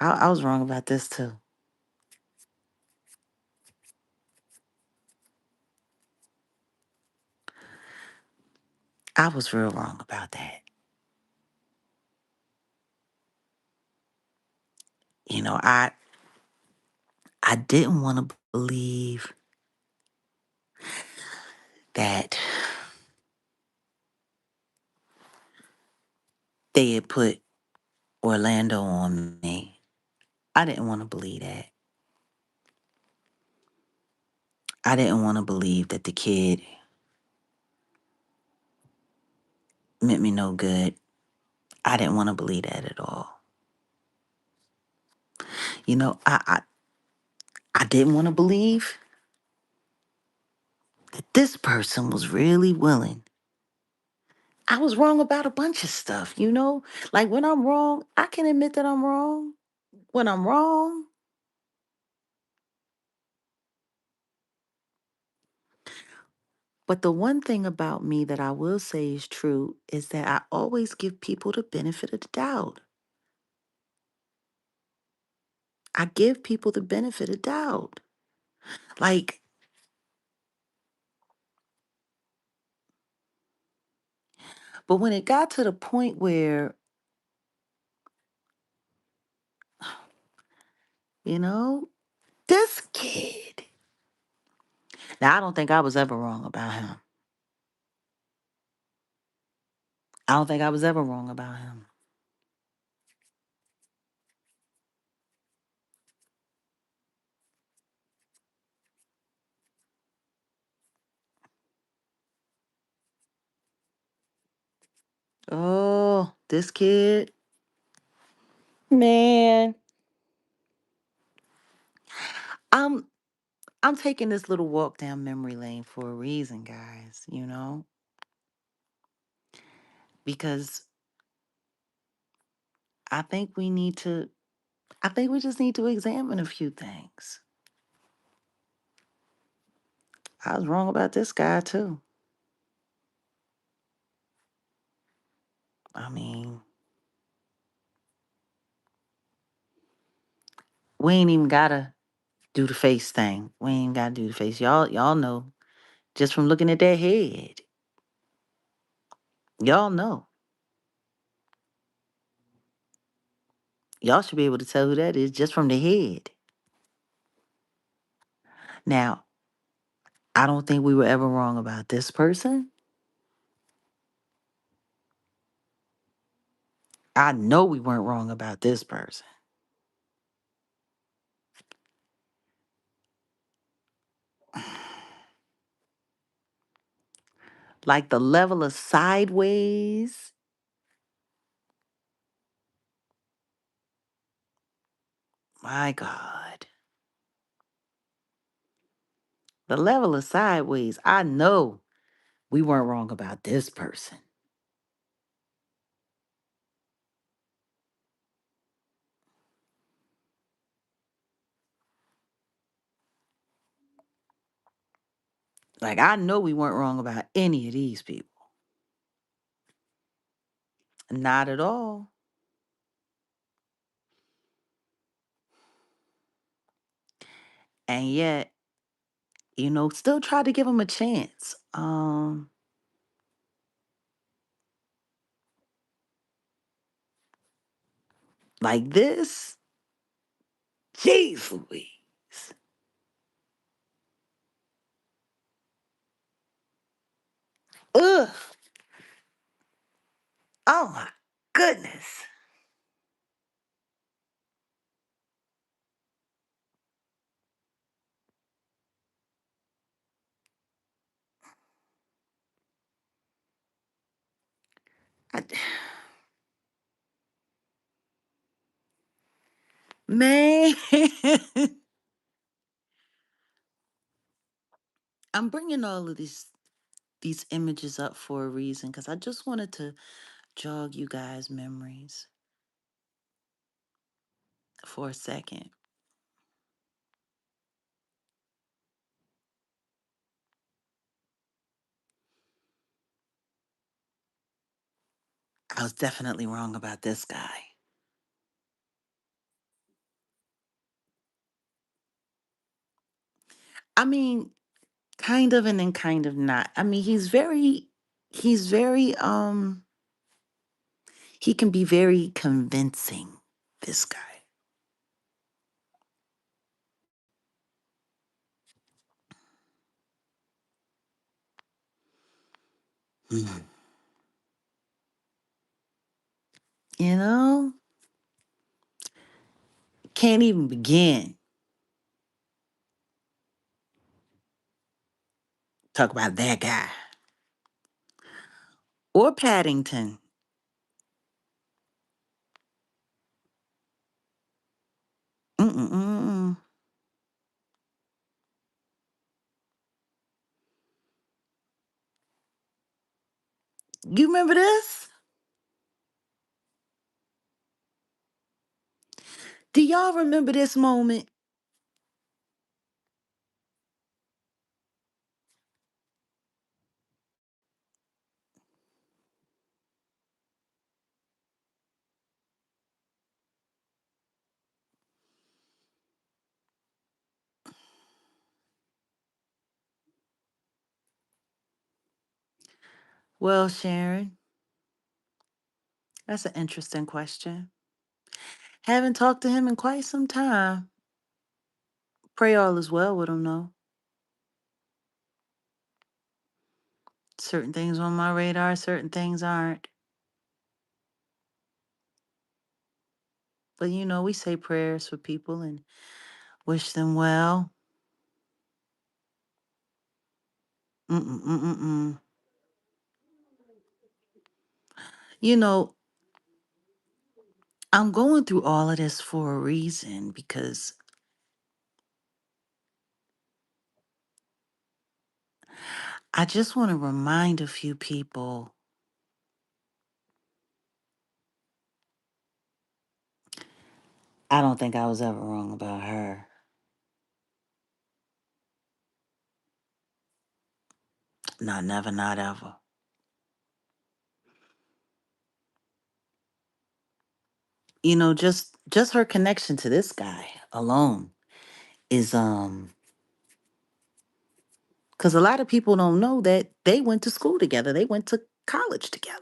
I was wrong about this too. I was real wrong about that. I didn't want to believe that they had put Orlando on me. I didn't want to believe that. I didn't want to believe that the kid meant me no good. I didn't want to believe that at all. I didn't want to believe that this person was really willing. I was wrong about a bunch of stuff. Like when I'm wrong, I can admit that I'm wrong. When I'm wrong, but the one thing about me that I will say is true is that I always give people the benefit of the doubt. I give people the benefit of doubt. Like, but when it got to the point where, you know, this kid, now I don't think I was ever wrong about him. I don't think I was ever wrong about him. Oh, this kid, man. I'm I'm taking this little walk down memory lane for a reason, guys, because I think we need to I think we just need to examine a few things. I was wrong about this guy too. I mean, we ain't even gotta do the face thing. We ain't gotta do the face. Y'all know just from looking at that head. Y'all know. Y'all should be able to tell who that is just from the head. Now, I don't think we were ever wrong about this person. I know we weren't wrong about this person. Like the level of sideways. My God. The level of sideways. I know we weren't wrong about this person. Like, I know we weren't wrong about any of these people. Not at all. And yet, still try to give them a chance. Like this. Jeez Louise. Ugh. Oh my goodness. I, man. I'm bringing all of these images up for a reason because I just wanted to jog you guys' memories for a second. I was definitely wrong about this guy. I mean, kind of and then kind of not. I mean, he's very he can be very convincing, this guy. Mm. You know, can't even begin talk about that guy or Paddington. Mm-mm-mm. You remember this? Do y'all remember this moment? Well, Sharon, that's an interesting question. Haven't talked to him in quite some time. Pray all is well with him, though. Certain things on my radar, certain things aren't. But we say prayers for people and wish them well. Mm-mm-mm-mm-mm. You know, I'm going through all of this for a reason because I just want to remind a few people I don't think I was ever wrong about her. Not never, not ever. Just her connection to this guy alone is because a lot of people don't know that they went to school together. They went to college together.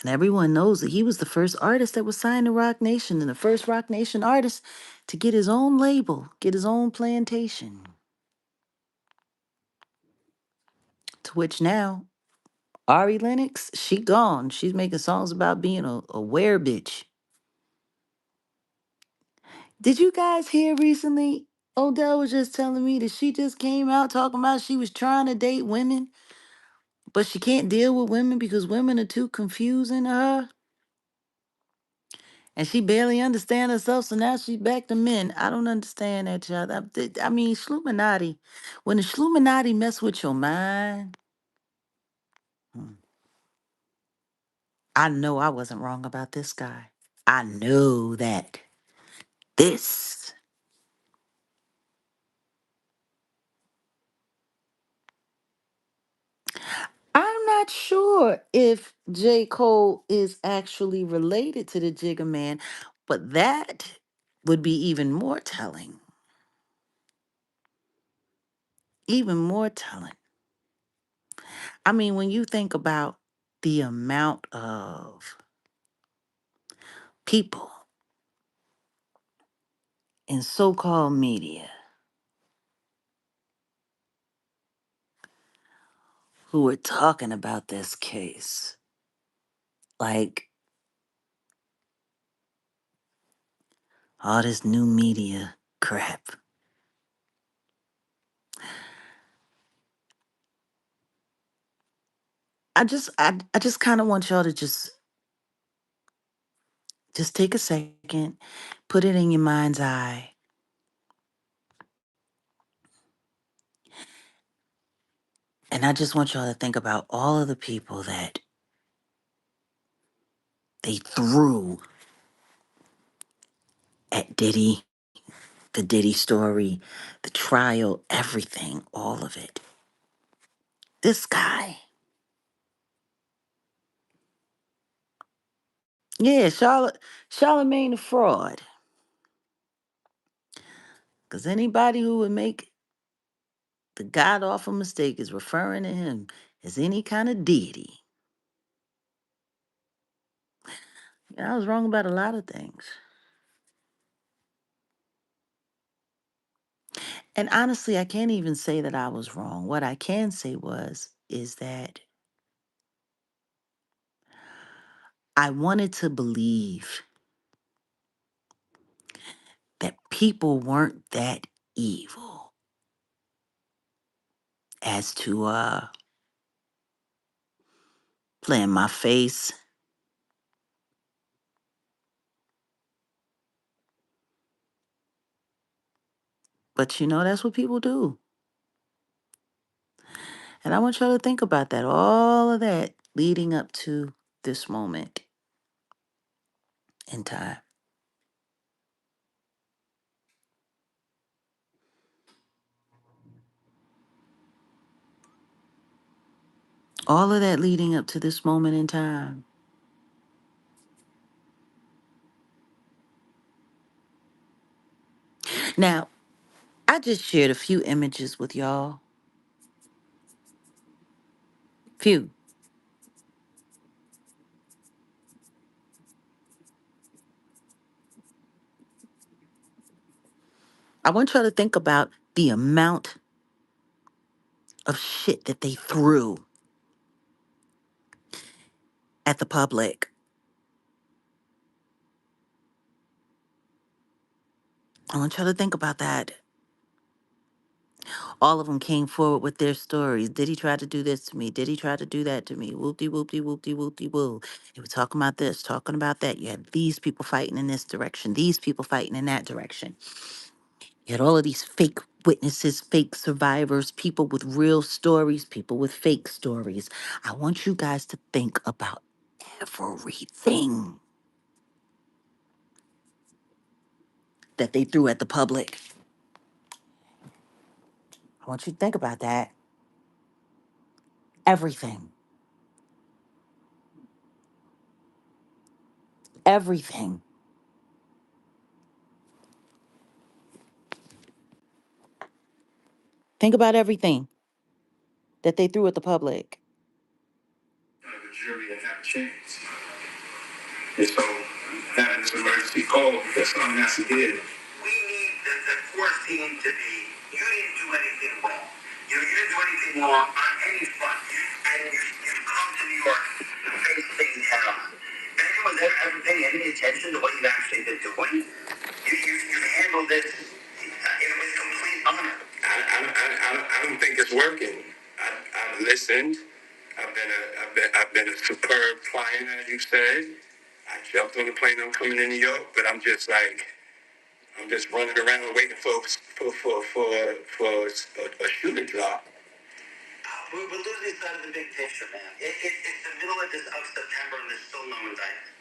And everyone knows that he was the first artist that was signed to Rock Nation and the first Rock Nation artist to get his own label, get his own plantation. To which now, Ari Lennox, she gone. She's making songs about being a wear bitch. Did you guys hear recently? Odell was just telling me that she just came out talking about she was trying to date women, but she can't deal with women because women are too confusing to her. And she barely understands herself, so now she's back to men. I don't understand that, child. I mean, Schluminati. When the Schluminati mess with your mind, hmm, I know I wasn't wrong about this guy. I know that this. I'm not sure if J. Cole is actually related to the Jigga Man, but that would be even more telling. Even more telling. I mean, when you think about the amount of people in so called media who were talking about this case, like all this new media crap. I just kind of want y'all to just take a second, put it in your mind's eye, and I just want y'all to think about all of the people that they threw at Diddy, the Diddy story, the trial, everything, all of it. This guy. Yeah, Charlemagne the fraud. Because anybody who would make the god awful mistake is referring to him as any kind of deity. Yeah, I was wrong about a lot of things. And honestly, I can't even say that I was wrong. What I can say is that I wanted to believe that people weren't that evil as to play in my face. But that's what people do. And I want y'all to think about that. All of that leading up to this moment in time. All of that leading up to this moment in time. Now, I just shared a few images with y'all. Few. I want y'all to think about the amount of shit that they threw at the public. I want y'all to think about that. All of them came forward with their stories. Did he try to do this to me? Did he try to do that to me? Whoopty whoopty whoopty whoopty woo. He was talking about this, talking about that. You had these people fighting in this direction, these people fighting in that direction. You had all of these fake witnesses, fake survivors, people with real stories, people with fake stories. I want you guys to think about everything that they threw at the public. I want you to think about that. Everything. Everything. Think about everything that they threw at the public. The jury and have a chance. And so having this emergency call because something has to give. We need the court team to be, you didn't do anything wrong. You didn't do anything wrong on any front. And you've come to New York to face things head on. Anyone's ever paying any attention to what you've actually been doing? You've handled this with complete honor. I don't think it's working. I've listened. I've been a superb client, as you said. I jumped on the plane. I'm coming to New York, but I'm just running around waiting for a shoe to drop. We're losing sight of the big picture, man. It's the middle of September and there's still no indictment.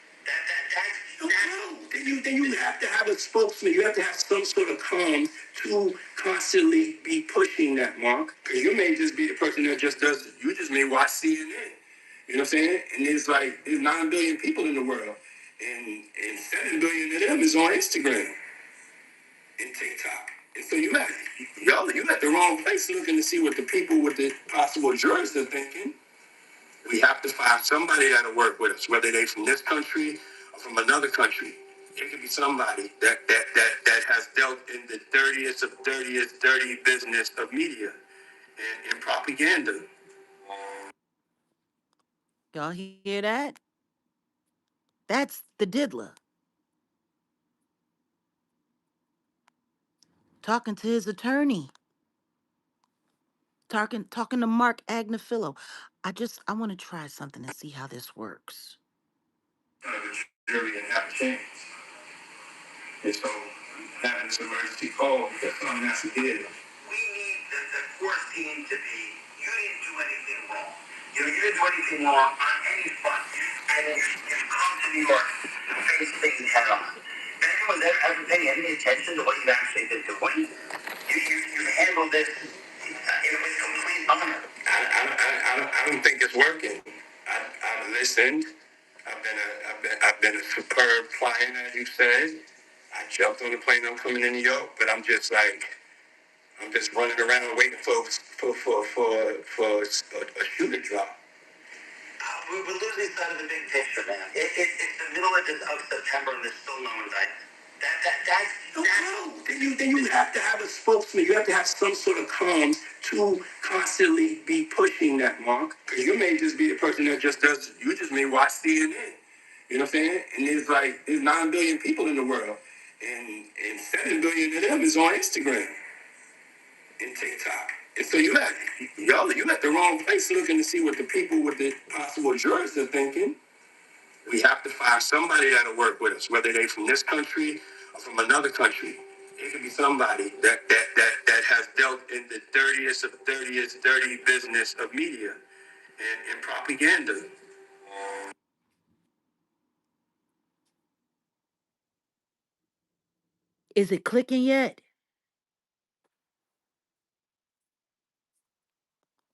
Then you have to have a spokesman. You have to have some sort of calm to constantly be pushing that, Mark. Because you may just be the person that just does. You just may watch CNN. You know what I'm saying? And there's 9 billion people in the world, and 7 billion of them is on Instagram and TikTok. And so you at the wrong place looking to see what the people with the possible jurors are thinking. We have to find somebody that'll work with us, whether they're from this country or from another country. It could be somebody that has dealt in the dirtiest of dirtiest, dirty business of media and propaganda. Y'all hear that? That's the diddler talking to his attorney, talking to Mark Agnafilo. I want to try something and see how this works. The jury and have a chance. And so having this emergency call because something has to give. We need the court team to be, you didn't do anything wrong. You didn't do anything wrong on any front. And you've come to New York to face things head on. Anyone's ever paying any attention to what you've actually been doing? You've handled this with complete honor. I don't think it's working. I've listened. I've been a superb client, as you said. I jumped on the plane. I'm coming to New York, but I'm just running around waiting for a shoe to drop. We're losing sight of the big picture, man. It's the middle of September and there's still no indictment. Then you have to have a spokesman. You have to have some sort of comms to constantly be pushing that, Mark. Because you may just be the person that just does. You just may watch CNN. You know what I'm saying? And there's 9 billion people in the world, and 7 billion of them is on Instagram and TikTok. And so you at the wrong place looking to see what the people with the possible jurors are thinking. We have to find somebody that'll work with us, whether they're from this country or from another country. It could be somebody that has dealt in the dirtiest of dirtiest, dirty business of media and propaganda. Is it clicking yet?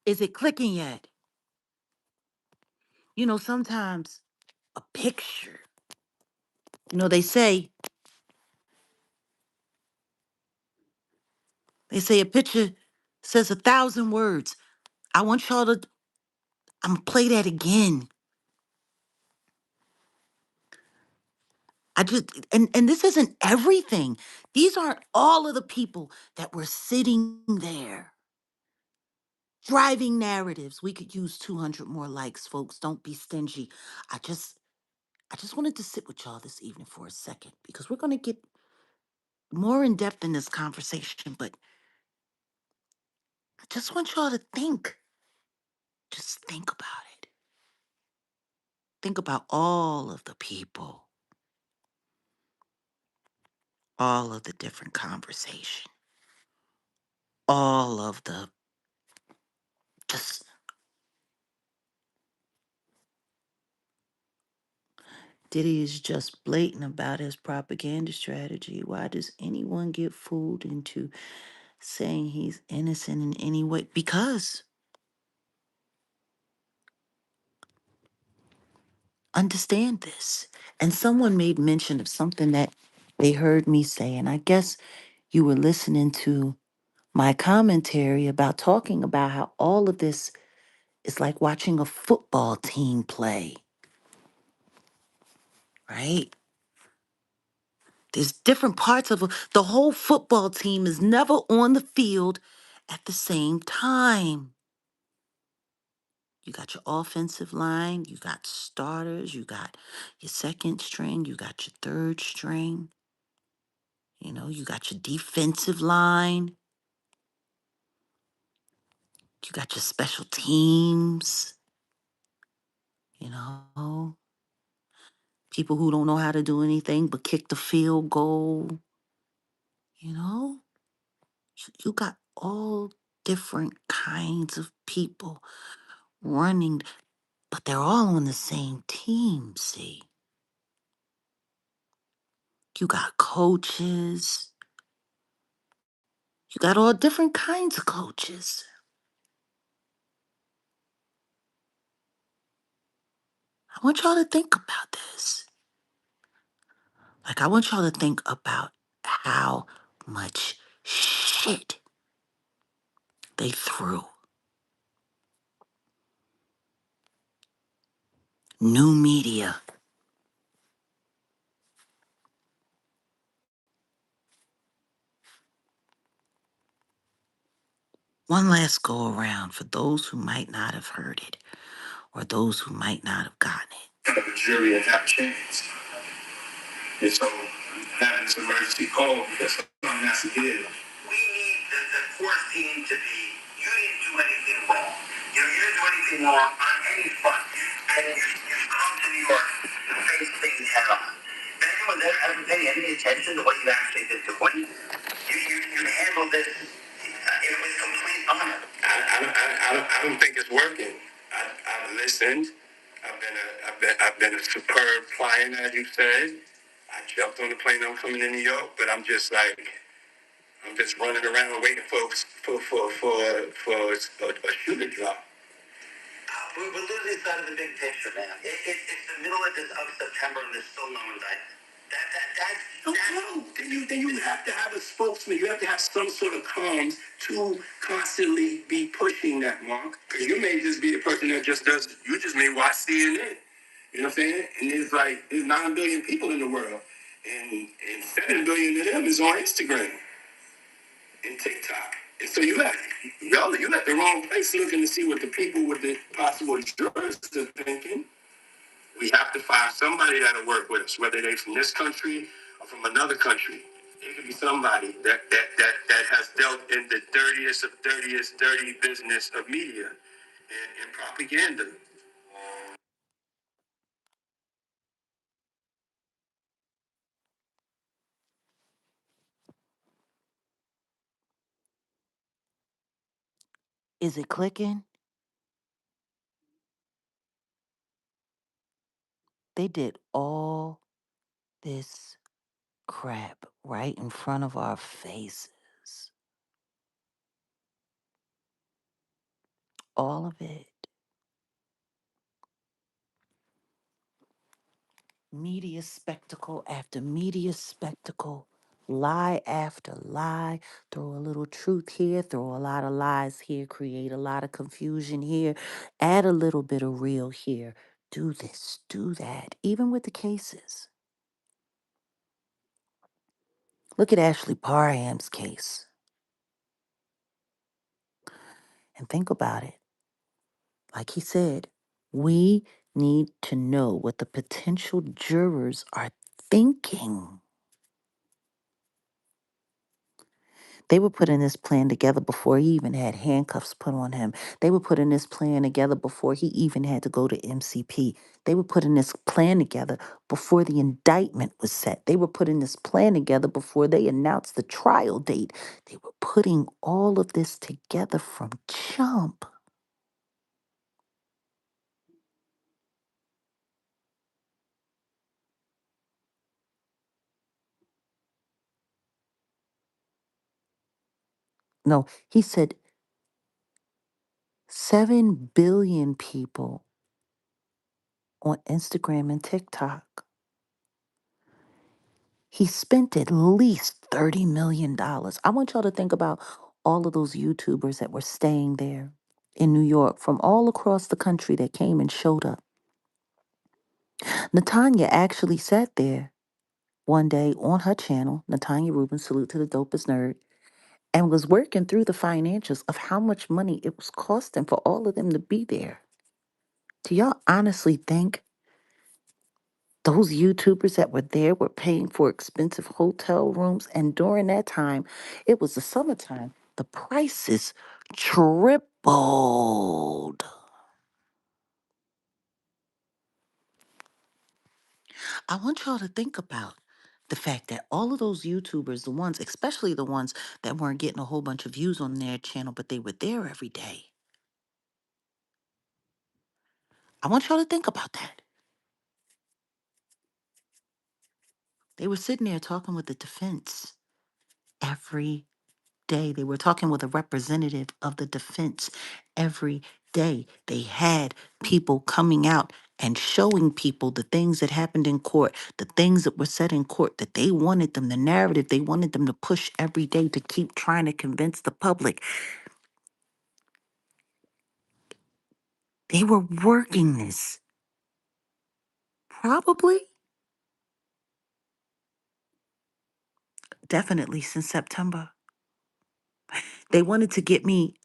Is it clicking yet? Sometimes a picture, they say a picture says 1,000 words. I want y'all to, I'm gonna play that again. And this isn't everything. These aren't all of the people that were sitting there driving narratives. We could use 200 more likes, folks. Don't be stingy. I just I just wanted to sit with y'all this evening for a second because we're going to get more in depth in this conversation, but Just want y'all to think. Just think about it. Think about all of the people, all of the different conversation, all of the just Diddy is just blatant about his propaganda strategy. Why does anyone get fooled into saying he's innocent in any way? Because understand this. And someone made mention of something that they heard me say, and I guess you were listening to my commentary about talking about how all of this is like watching a football team play, right? There's different parts of the whole football team is never on the field at the same time. You got your offensive line, you got starters, you got your second string, you got your third string, you got your defensive line, you got your special teams, you know, people who don't know how to do anything but kick the field goal, you know. You got all different kinds of people running, but they're all on the same team, see. You got coaches, you got all different kinds of coaches. I want y'all to think about this. Like, I want y'all to think about how much shit they threw. New media. One last go around for those who might not have heard it or those who might not have gotten it. The jury and have a chance. And so having this emergency call because something has to give. We need the court team to be, you didn't do anything wrong. You didn't do anything wrong on any front. And you've come to New York to face things head on. If anyone there ever pay any attention to what you actually been doing, you handled this with complete honor. I don't think it's working. I've listened. I've been a superb client, as you said. I jumped on the plane. I'm coming to New York, but I'm just running around waiting for a shoe to drop. We're losing sight of the big picture, man. It's the middle of September and there's still no indictment. No. Then you have to have a spokesman. You have to have some sort of comms to constantly be pushing that, Mark. Because you may just be the person that just does. You just may watch CNN. You know what I'm saying? And there's 9 billion people in the world, and 7 billion of them is on Instagram and TikTok. And so you at the wrong place looking to see what the people with the possible jurors are thinking. We have to find somebody that'll work with us, whether they're from this country or from another country. It could be somebody that has dealt in the dirtiest of dirtiest, dirty business of media and propaganda. Is it clicking? They did all this crap right in front of our faces. All of it. Media spectacle after media spectacle, lie after lie, throw a little truth here, throw a lot of lies here, create a lot of confusion here, add a little bit of real here, do this, do that, even with the cases. Look at Ashley Parham's case and think about it. Like he said, we need to know what the potential jurors are thinking. They were putting this plan together before he even had handcuffs put on him. They were putting this plan together before he even had to go to MCP. They were putting this plan together before the indictment was set. They were putting this plan together before they announced the trial date. They were putting all of this together from jump. No, he said 7 billion people on Instagram and TikTok. He spent at least $30 million. I want y'all to think about all of those YouTubers that were staying there in New York from all across the country that came and showed up. Natanya actually sat there one day on her channel, Natanya Rubin, salute to the dopest nerd, and was working through the financials of how much money it was costing for all of them to be there. Do y'all honestly think those YouTubers that were there were paying for expensive hotel rooms? And during that time, it was the summertime, the prices tripled. I want y'all to think about the fact that all of those YouTubers, the ones, especially the ones that weren't getting a whole bunch of views on their channel, but they were there every day. I want y'all to think about that. They were sitting there talking with the defense every day. They were talking with a representative of the defense every day. They had people coming out and showing people the things that happened in court, the things that were said in court that they wanted them, the narrative they wanted them to push every day to keep trying to convince the public. They were working this probably, definitely since September. They wanted to get me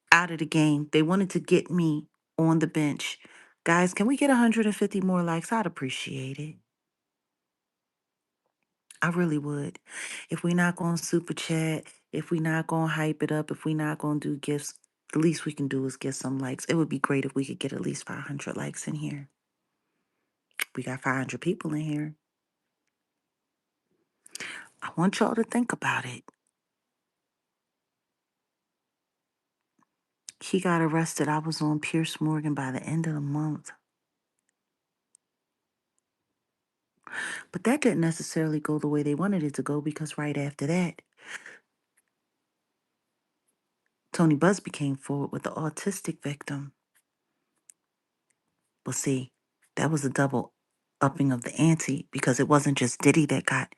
out of the game. They wanted to get me on the bench. Guys, can we get 150 more likes? I'd appreciate it. I really would. If we not going to super chat, if we not going to hype it up, if we not going to do gifts, the least we can do is get some likes. It would be great if we could get at least 500 likes in here. We got 500 people in here. I want y'all to think about it. He got arrested. I was on Pierce Morgan by the end of the month. But that didn't necessarily go the way they wanted it to go, because right after that, Tony Busby came forward with the autistic victim. Well, see, that was a double upping of the ante, because it wasn't just Diddy that got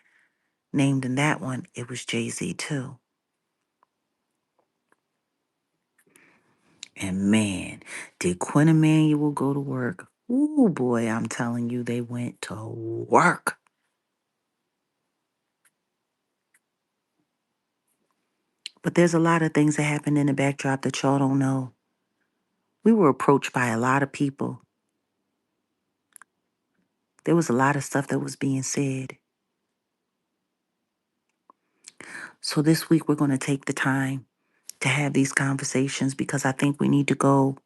named in that one, it was Jay-Z too. And man, did Quinn Emanuel go to work? Ooh, boy, I'm telling you, they went to work. But there's a lot of things that happened in the backdrop that y'all don't know. We were approached by a lot of people. There was a lot of stuff that was being said. So this week, we're going to take the time to have these conversations, because I think we need to go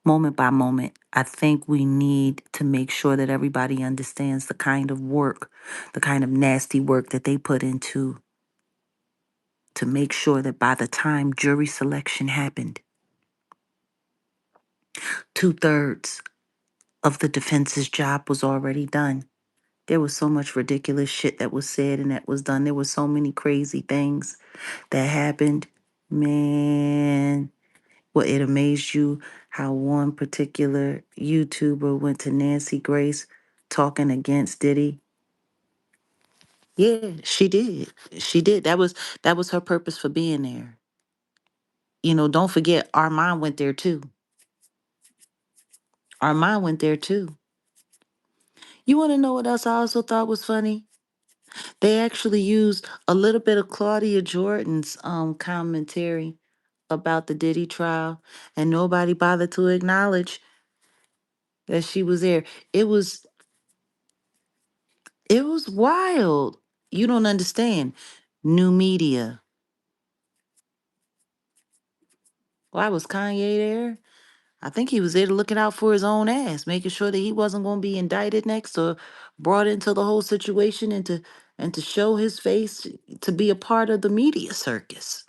moment by moment. I think we need to make sure that everybody understands the kind of work, the kind of nasty work that they put into to make sure that by the time jury selection happened, 2/3 of the defense's job was already done. There was so much ridiculous shit that was said and that was done. There were so many crazy things that happened. Man, well, it amazed you how one particular YouTuber went to Nancy Grace talking against Diddy. Yeah, she did. She did. That was her purpose for being there. Don't forget Armand went there too. Armand went there too. You want to know what else I also thought was funny? They actually used a little bit of Claudia Jordan's commentary about the Diddy trial, and nobody bothered to acknowledge that she was there. It was it was wild. You don't understand. New media. Why was Kanye there? I think he was there to looking out for his own ass, making sure that he wasn't going to be indicted next or brought into the whole situation and to show his face to be a part of the media circus.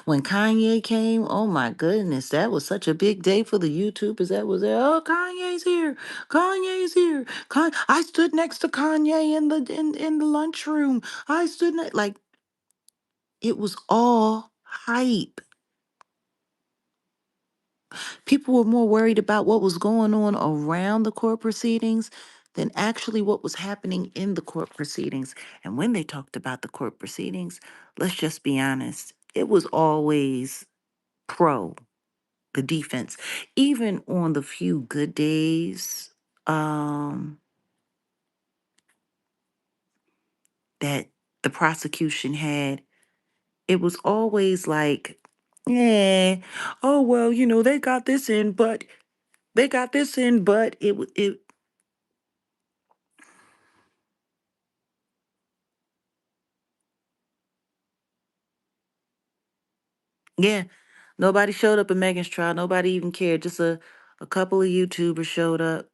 When Kanye came, oh my goodness, that was such a big day for the YouTubers that was there. Oh, Kanye's here. Kanye's here. I stood next to Kanye in the lunchroom. Like it was all hype. People were more worried about what was going on around the court proceedings than actually what was happening in the court proceedings. And when they talked about the court proceedings, let's just be honest, it was always pro the defense. Even on the few good days um, that the prosecution had, it was always like, yeah, oh, well, they got this in, but it yeah, nobody showed up in Megan's trial. Nobody even cared. Just a couple of YouTubers showed up.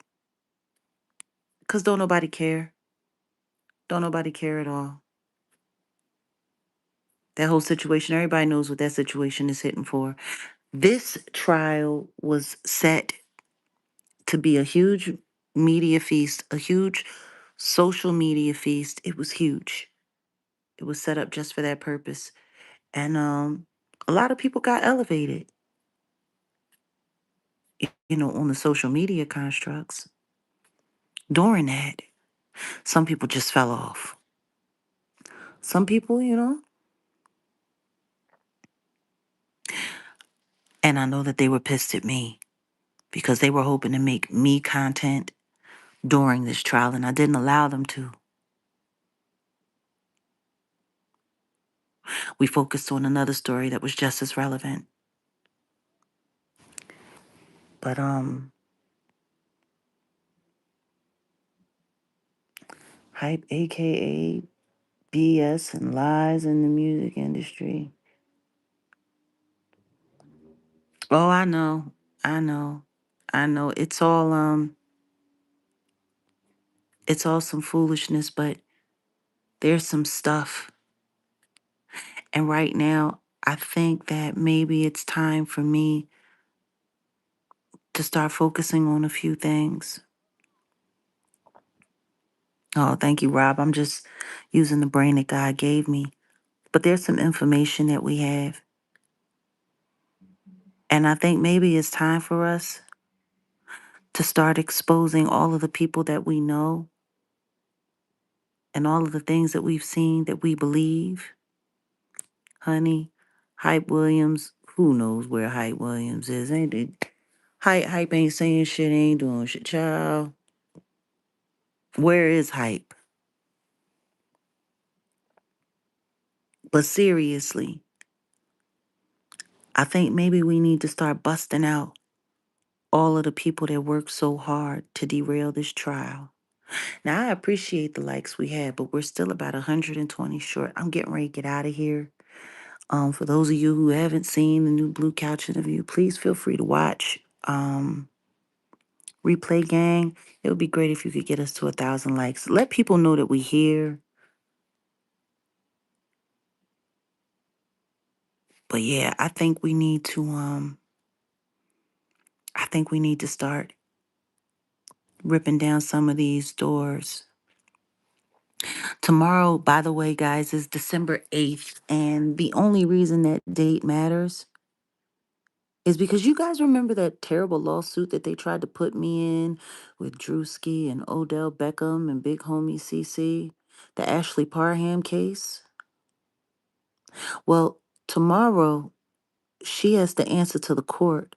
Because don't nobody care. Don't nobody care at all. That whole situation, everybody knows what that situation is hitting for. This trial was set to be a huge media feast, a huge social media feast. It was huge. It was set up just for that purpose. And a lot of people got elevated, on the social media constructs during that. Some people just fell off. Some people, and I know that they were pissed at me because they were hoping to make me content during this trial, and I didn't allow them to. We focused on another story that was just as relevant. But hype, aka BS and lies in the music industry. Oh, I know. I know. I know. It's all some foolishness, but there's some stuff. And right now, I think that maybe it's time for me to start focusing on a few things. Oh, thank you, Rob. I'm just using the brain that God gave me. But there's some information that we have. And I think maybe it's time for us to start exposing all of the people that we know and all of the things that we've seen that we believe. Honey, Hype Williams, who knows where Hype Williams is? Ain't it? Hype ain't saying shit, ain't doing shit. Child, where is Hype? But seriously, I think maybe we need to start busting out all of the people that worked so hard to derail this trial. Now, I appreciate the likes we had, but we're still about 120 short. I'm getting ready to get out of here. For those of you who haven't seen the new Blue Couch interview, please feel free to watch. Replay gang, it would be great if you could get us to 1,000 likes. Let people know that we here. But yeah, I think we need to start ripping down some of these doors. Tomorrow, by the way, guys, is December 8th. And the only reason that date matters is because you guys remember that terrible lawsuit that they tried to put me in with Drewski and Odell Beckham and Big Homie CC, the Ashley Parham case? Well, tomorrow she has to answer to the court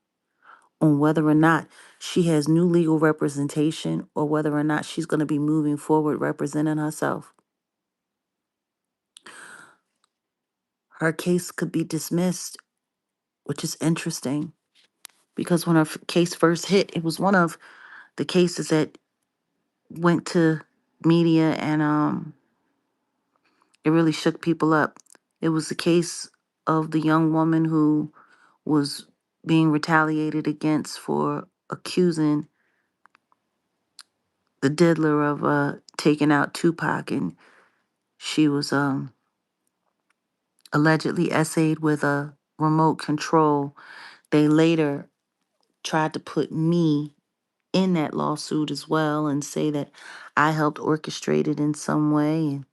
on whether or not she has new legal representation or whether or not she's going to be moving forward representing herself. Her case could be dismissed, which is interesting because when her case first hit, it was one of the cases that went to media and It really shook people up. It was the case of the young woman who was being retaliated against for accusing the diddler of taking out Tupac, and she was allegedly essayed with a remote control. They later tried to put me in that lawsuit as well and say that I helped orchestrate it in some way. And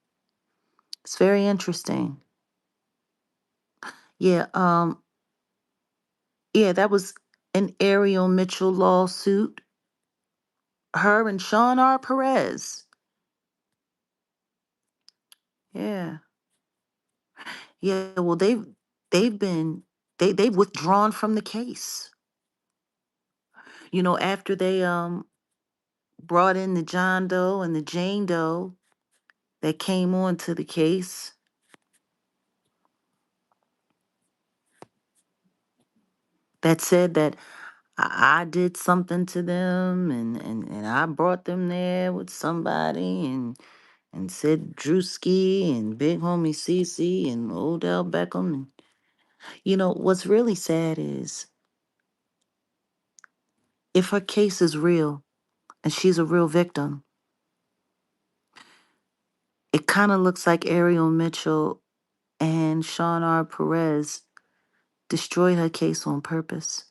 it's very interesting. Yeah, yeah, that was an Ariel Mitchell lawsuit. Her and Sean R. Perez. Yeah. Yeah, well they've been they've withdrawn from the case. After they brought in the John Doe and the Jane Doe that came on to the case, that said that I did something to them, and I brought them there with somebody, and said Drewski and Big Homie CC and Odell Beckham. And what's really sad is if her case is real and she's a real victim, it kind of looks like Ariel Mitchell and Sean R. Perez destroyed her case on purpose.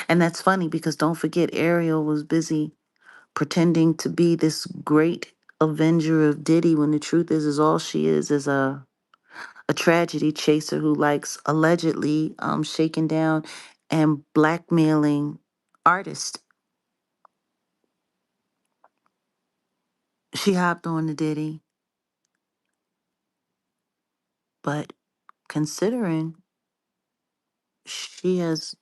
And that's funny because don't forget, Ariel was busy pretending to be this great avenger of Diddy when the truth is all she is a tragedy chaser who likes allegedly shaking down and blackmailing artists. She hopped on the Diddy, but considering she has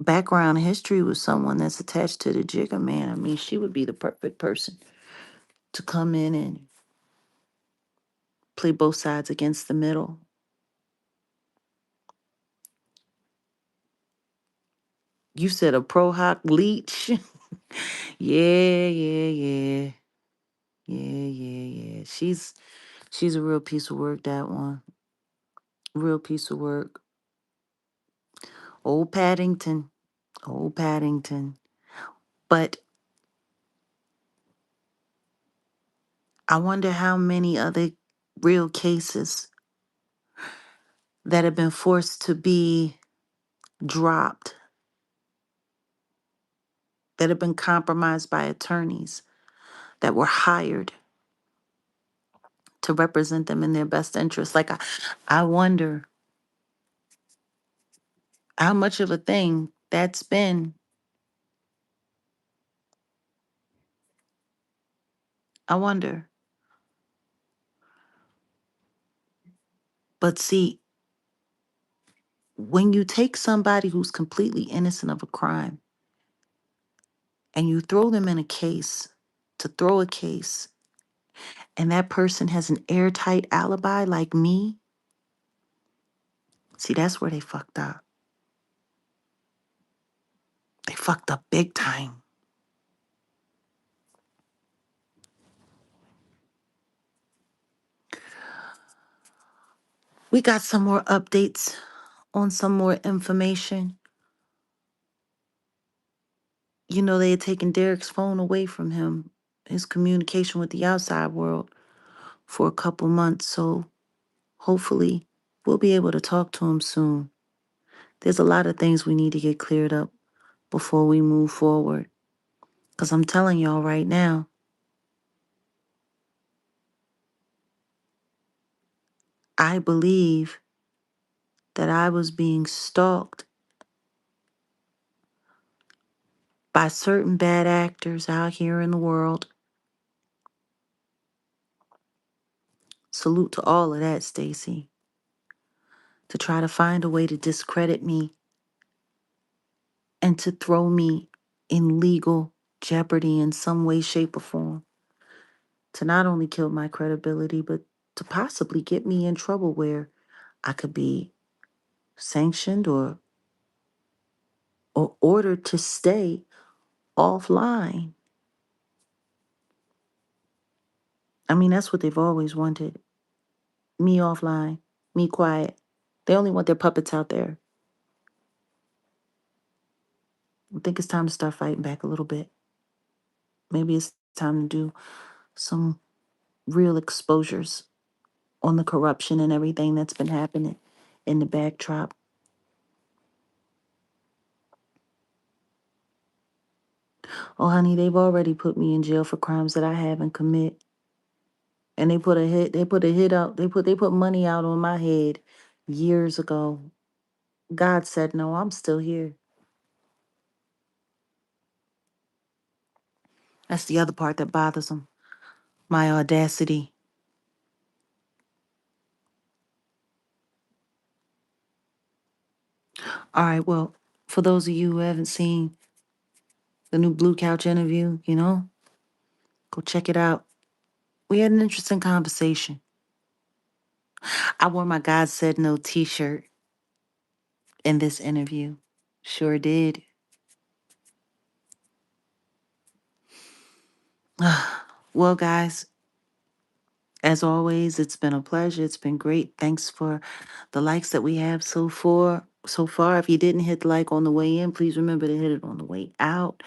background history with someone that's attached to the Jigga Man, I mean, she would be the perfect person to come in and play both sides against the middle. You said a pro hoc leech. Yeah, yeah, yeah. Yeah, yeah, yeah. She's a real piece of work, that one. Real piece of work. Old Paddington. Old Paddington. But I wonder how many other real cases that have been forced to be dropped, that have been compromised by attorneys that were hired to represent them in their best interest. Like I wonder how much of a thing that's been. I wonder. But see, when you take somebody who's completely innocent of a crime and you throw them in a case to throw a case, and that person has an airtight alibi like me, see, that's where they fucked up. They fucked up big time. We got some more updates on some more information. They had taken Derek's phone away from him, his communication with the outside world, for a couple months. So hopefully we'll be able to talk to him soon. There's a lot of things we need to get cleared up before we move forward. Because I'm telling y'all right now, I believe that I was being stalked by certain bad actors out here in the world. Salute to all of that, Stacy. To try to find a way to discredit me and to throw me in legal jeopardy in some way, shape, or form. To not only kill my credibility, but to possibly get me in trouble where I could be sanctioned or ordered to stay offline. I mean, that's what they've always wanted. Me offline, me quiet. They only want their puppets out there. I think it's time to start fighting back a little bit. Maybe it's time to do some real exposures on the corruption and everything that's been happening in the backdrop. Oh, honey, they've already put me in jail for crimes that I haven't commit. And they put a hit out, they put money out on my head years ago. God said no, I'm still here. That's the other part that bothers them. My audacity. All right, well, for those of you who haven't seen the new Blue Couch interview, go check it out. We had an interesting conversation. I wore my God Said No t shirt in this interview. Sure did. Well, guys, as always, it's been a pleasure. It's been great. Thanks for the likes that we have so far. So far, if you didn't hit the like on the way in, please remember to hit it on the way out.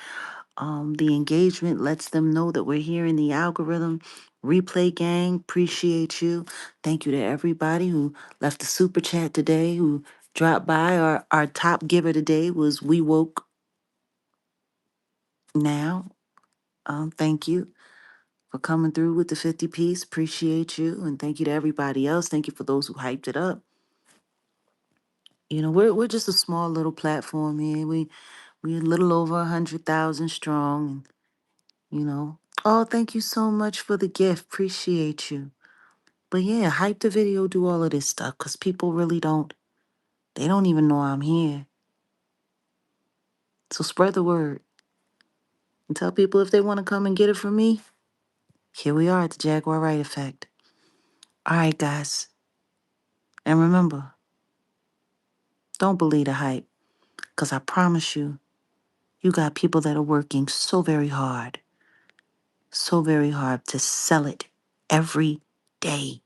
The engagement lets them know that we're here in the algorithm. Replay gang, appreciate you. Thank you to everybody who left the super chat today, who dropped by. Our top giver today was We Woke Now. Thank you for coming through with the 50 piece. Appreciate you. And thank you to everybody else. Thank you for those who hyped it up. We're just a small little platform here. We're a little over 100,000 strong. Oh, thank you so much for the gift. Appreciate you. But yeah, hype the video, do all of this stuff because people really don't, they don't even know I'm here. So spread the word and tell people if they want to come and get it from me. Here we are at the Jaguar Wright Effect. All right, guys. And remember, don't believe the hype because I promise you, you got people that are working so very hard to sell it every day.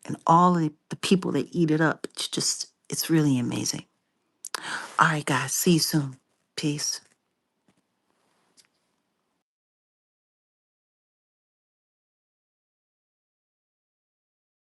And all of the people that eat it up, it's really amazing. All right, guys. See you soon. Peace.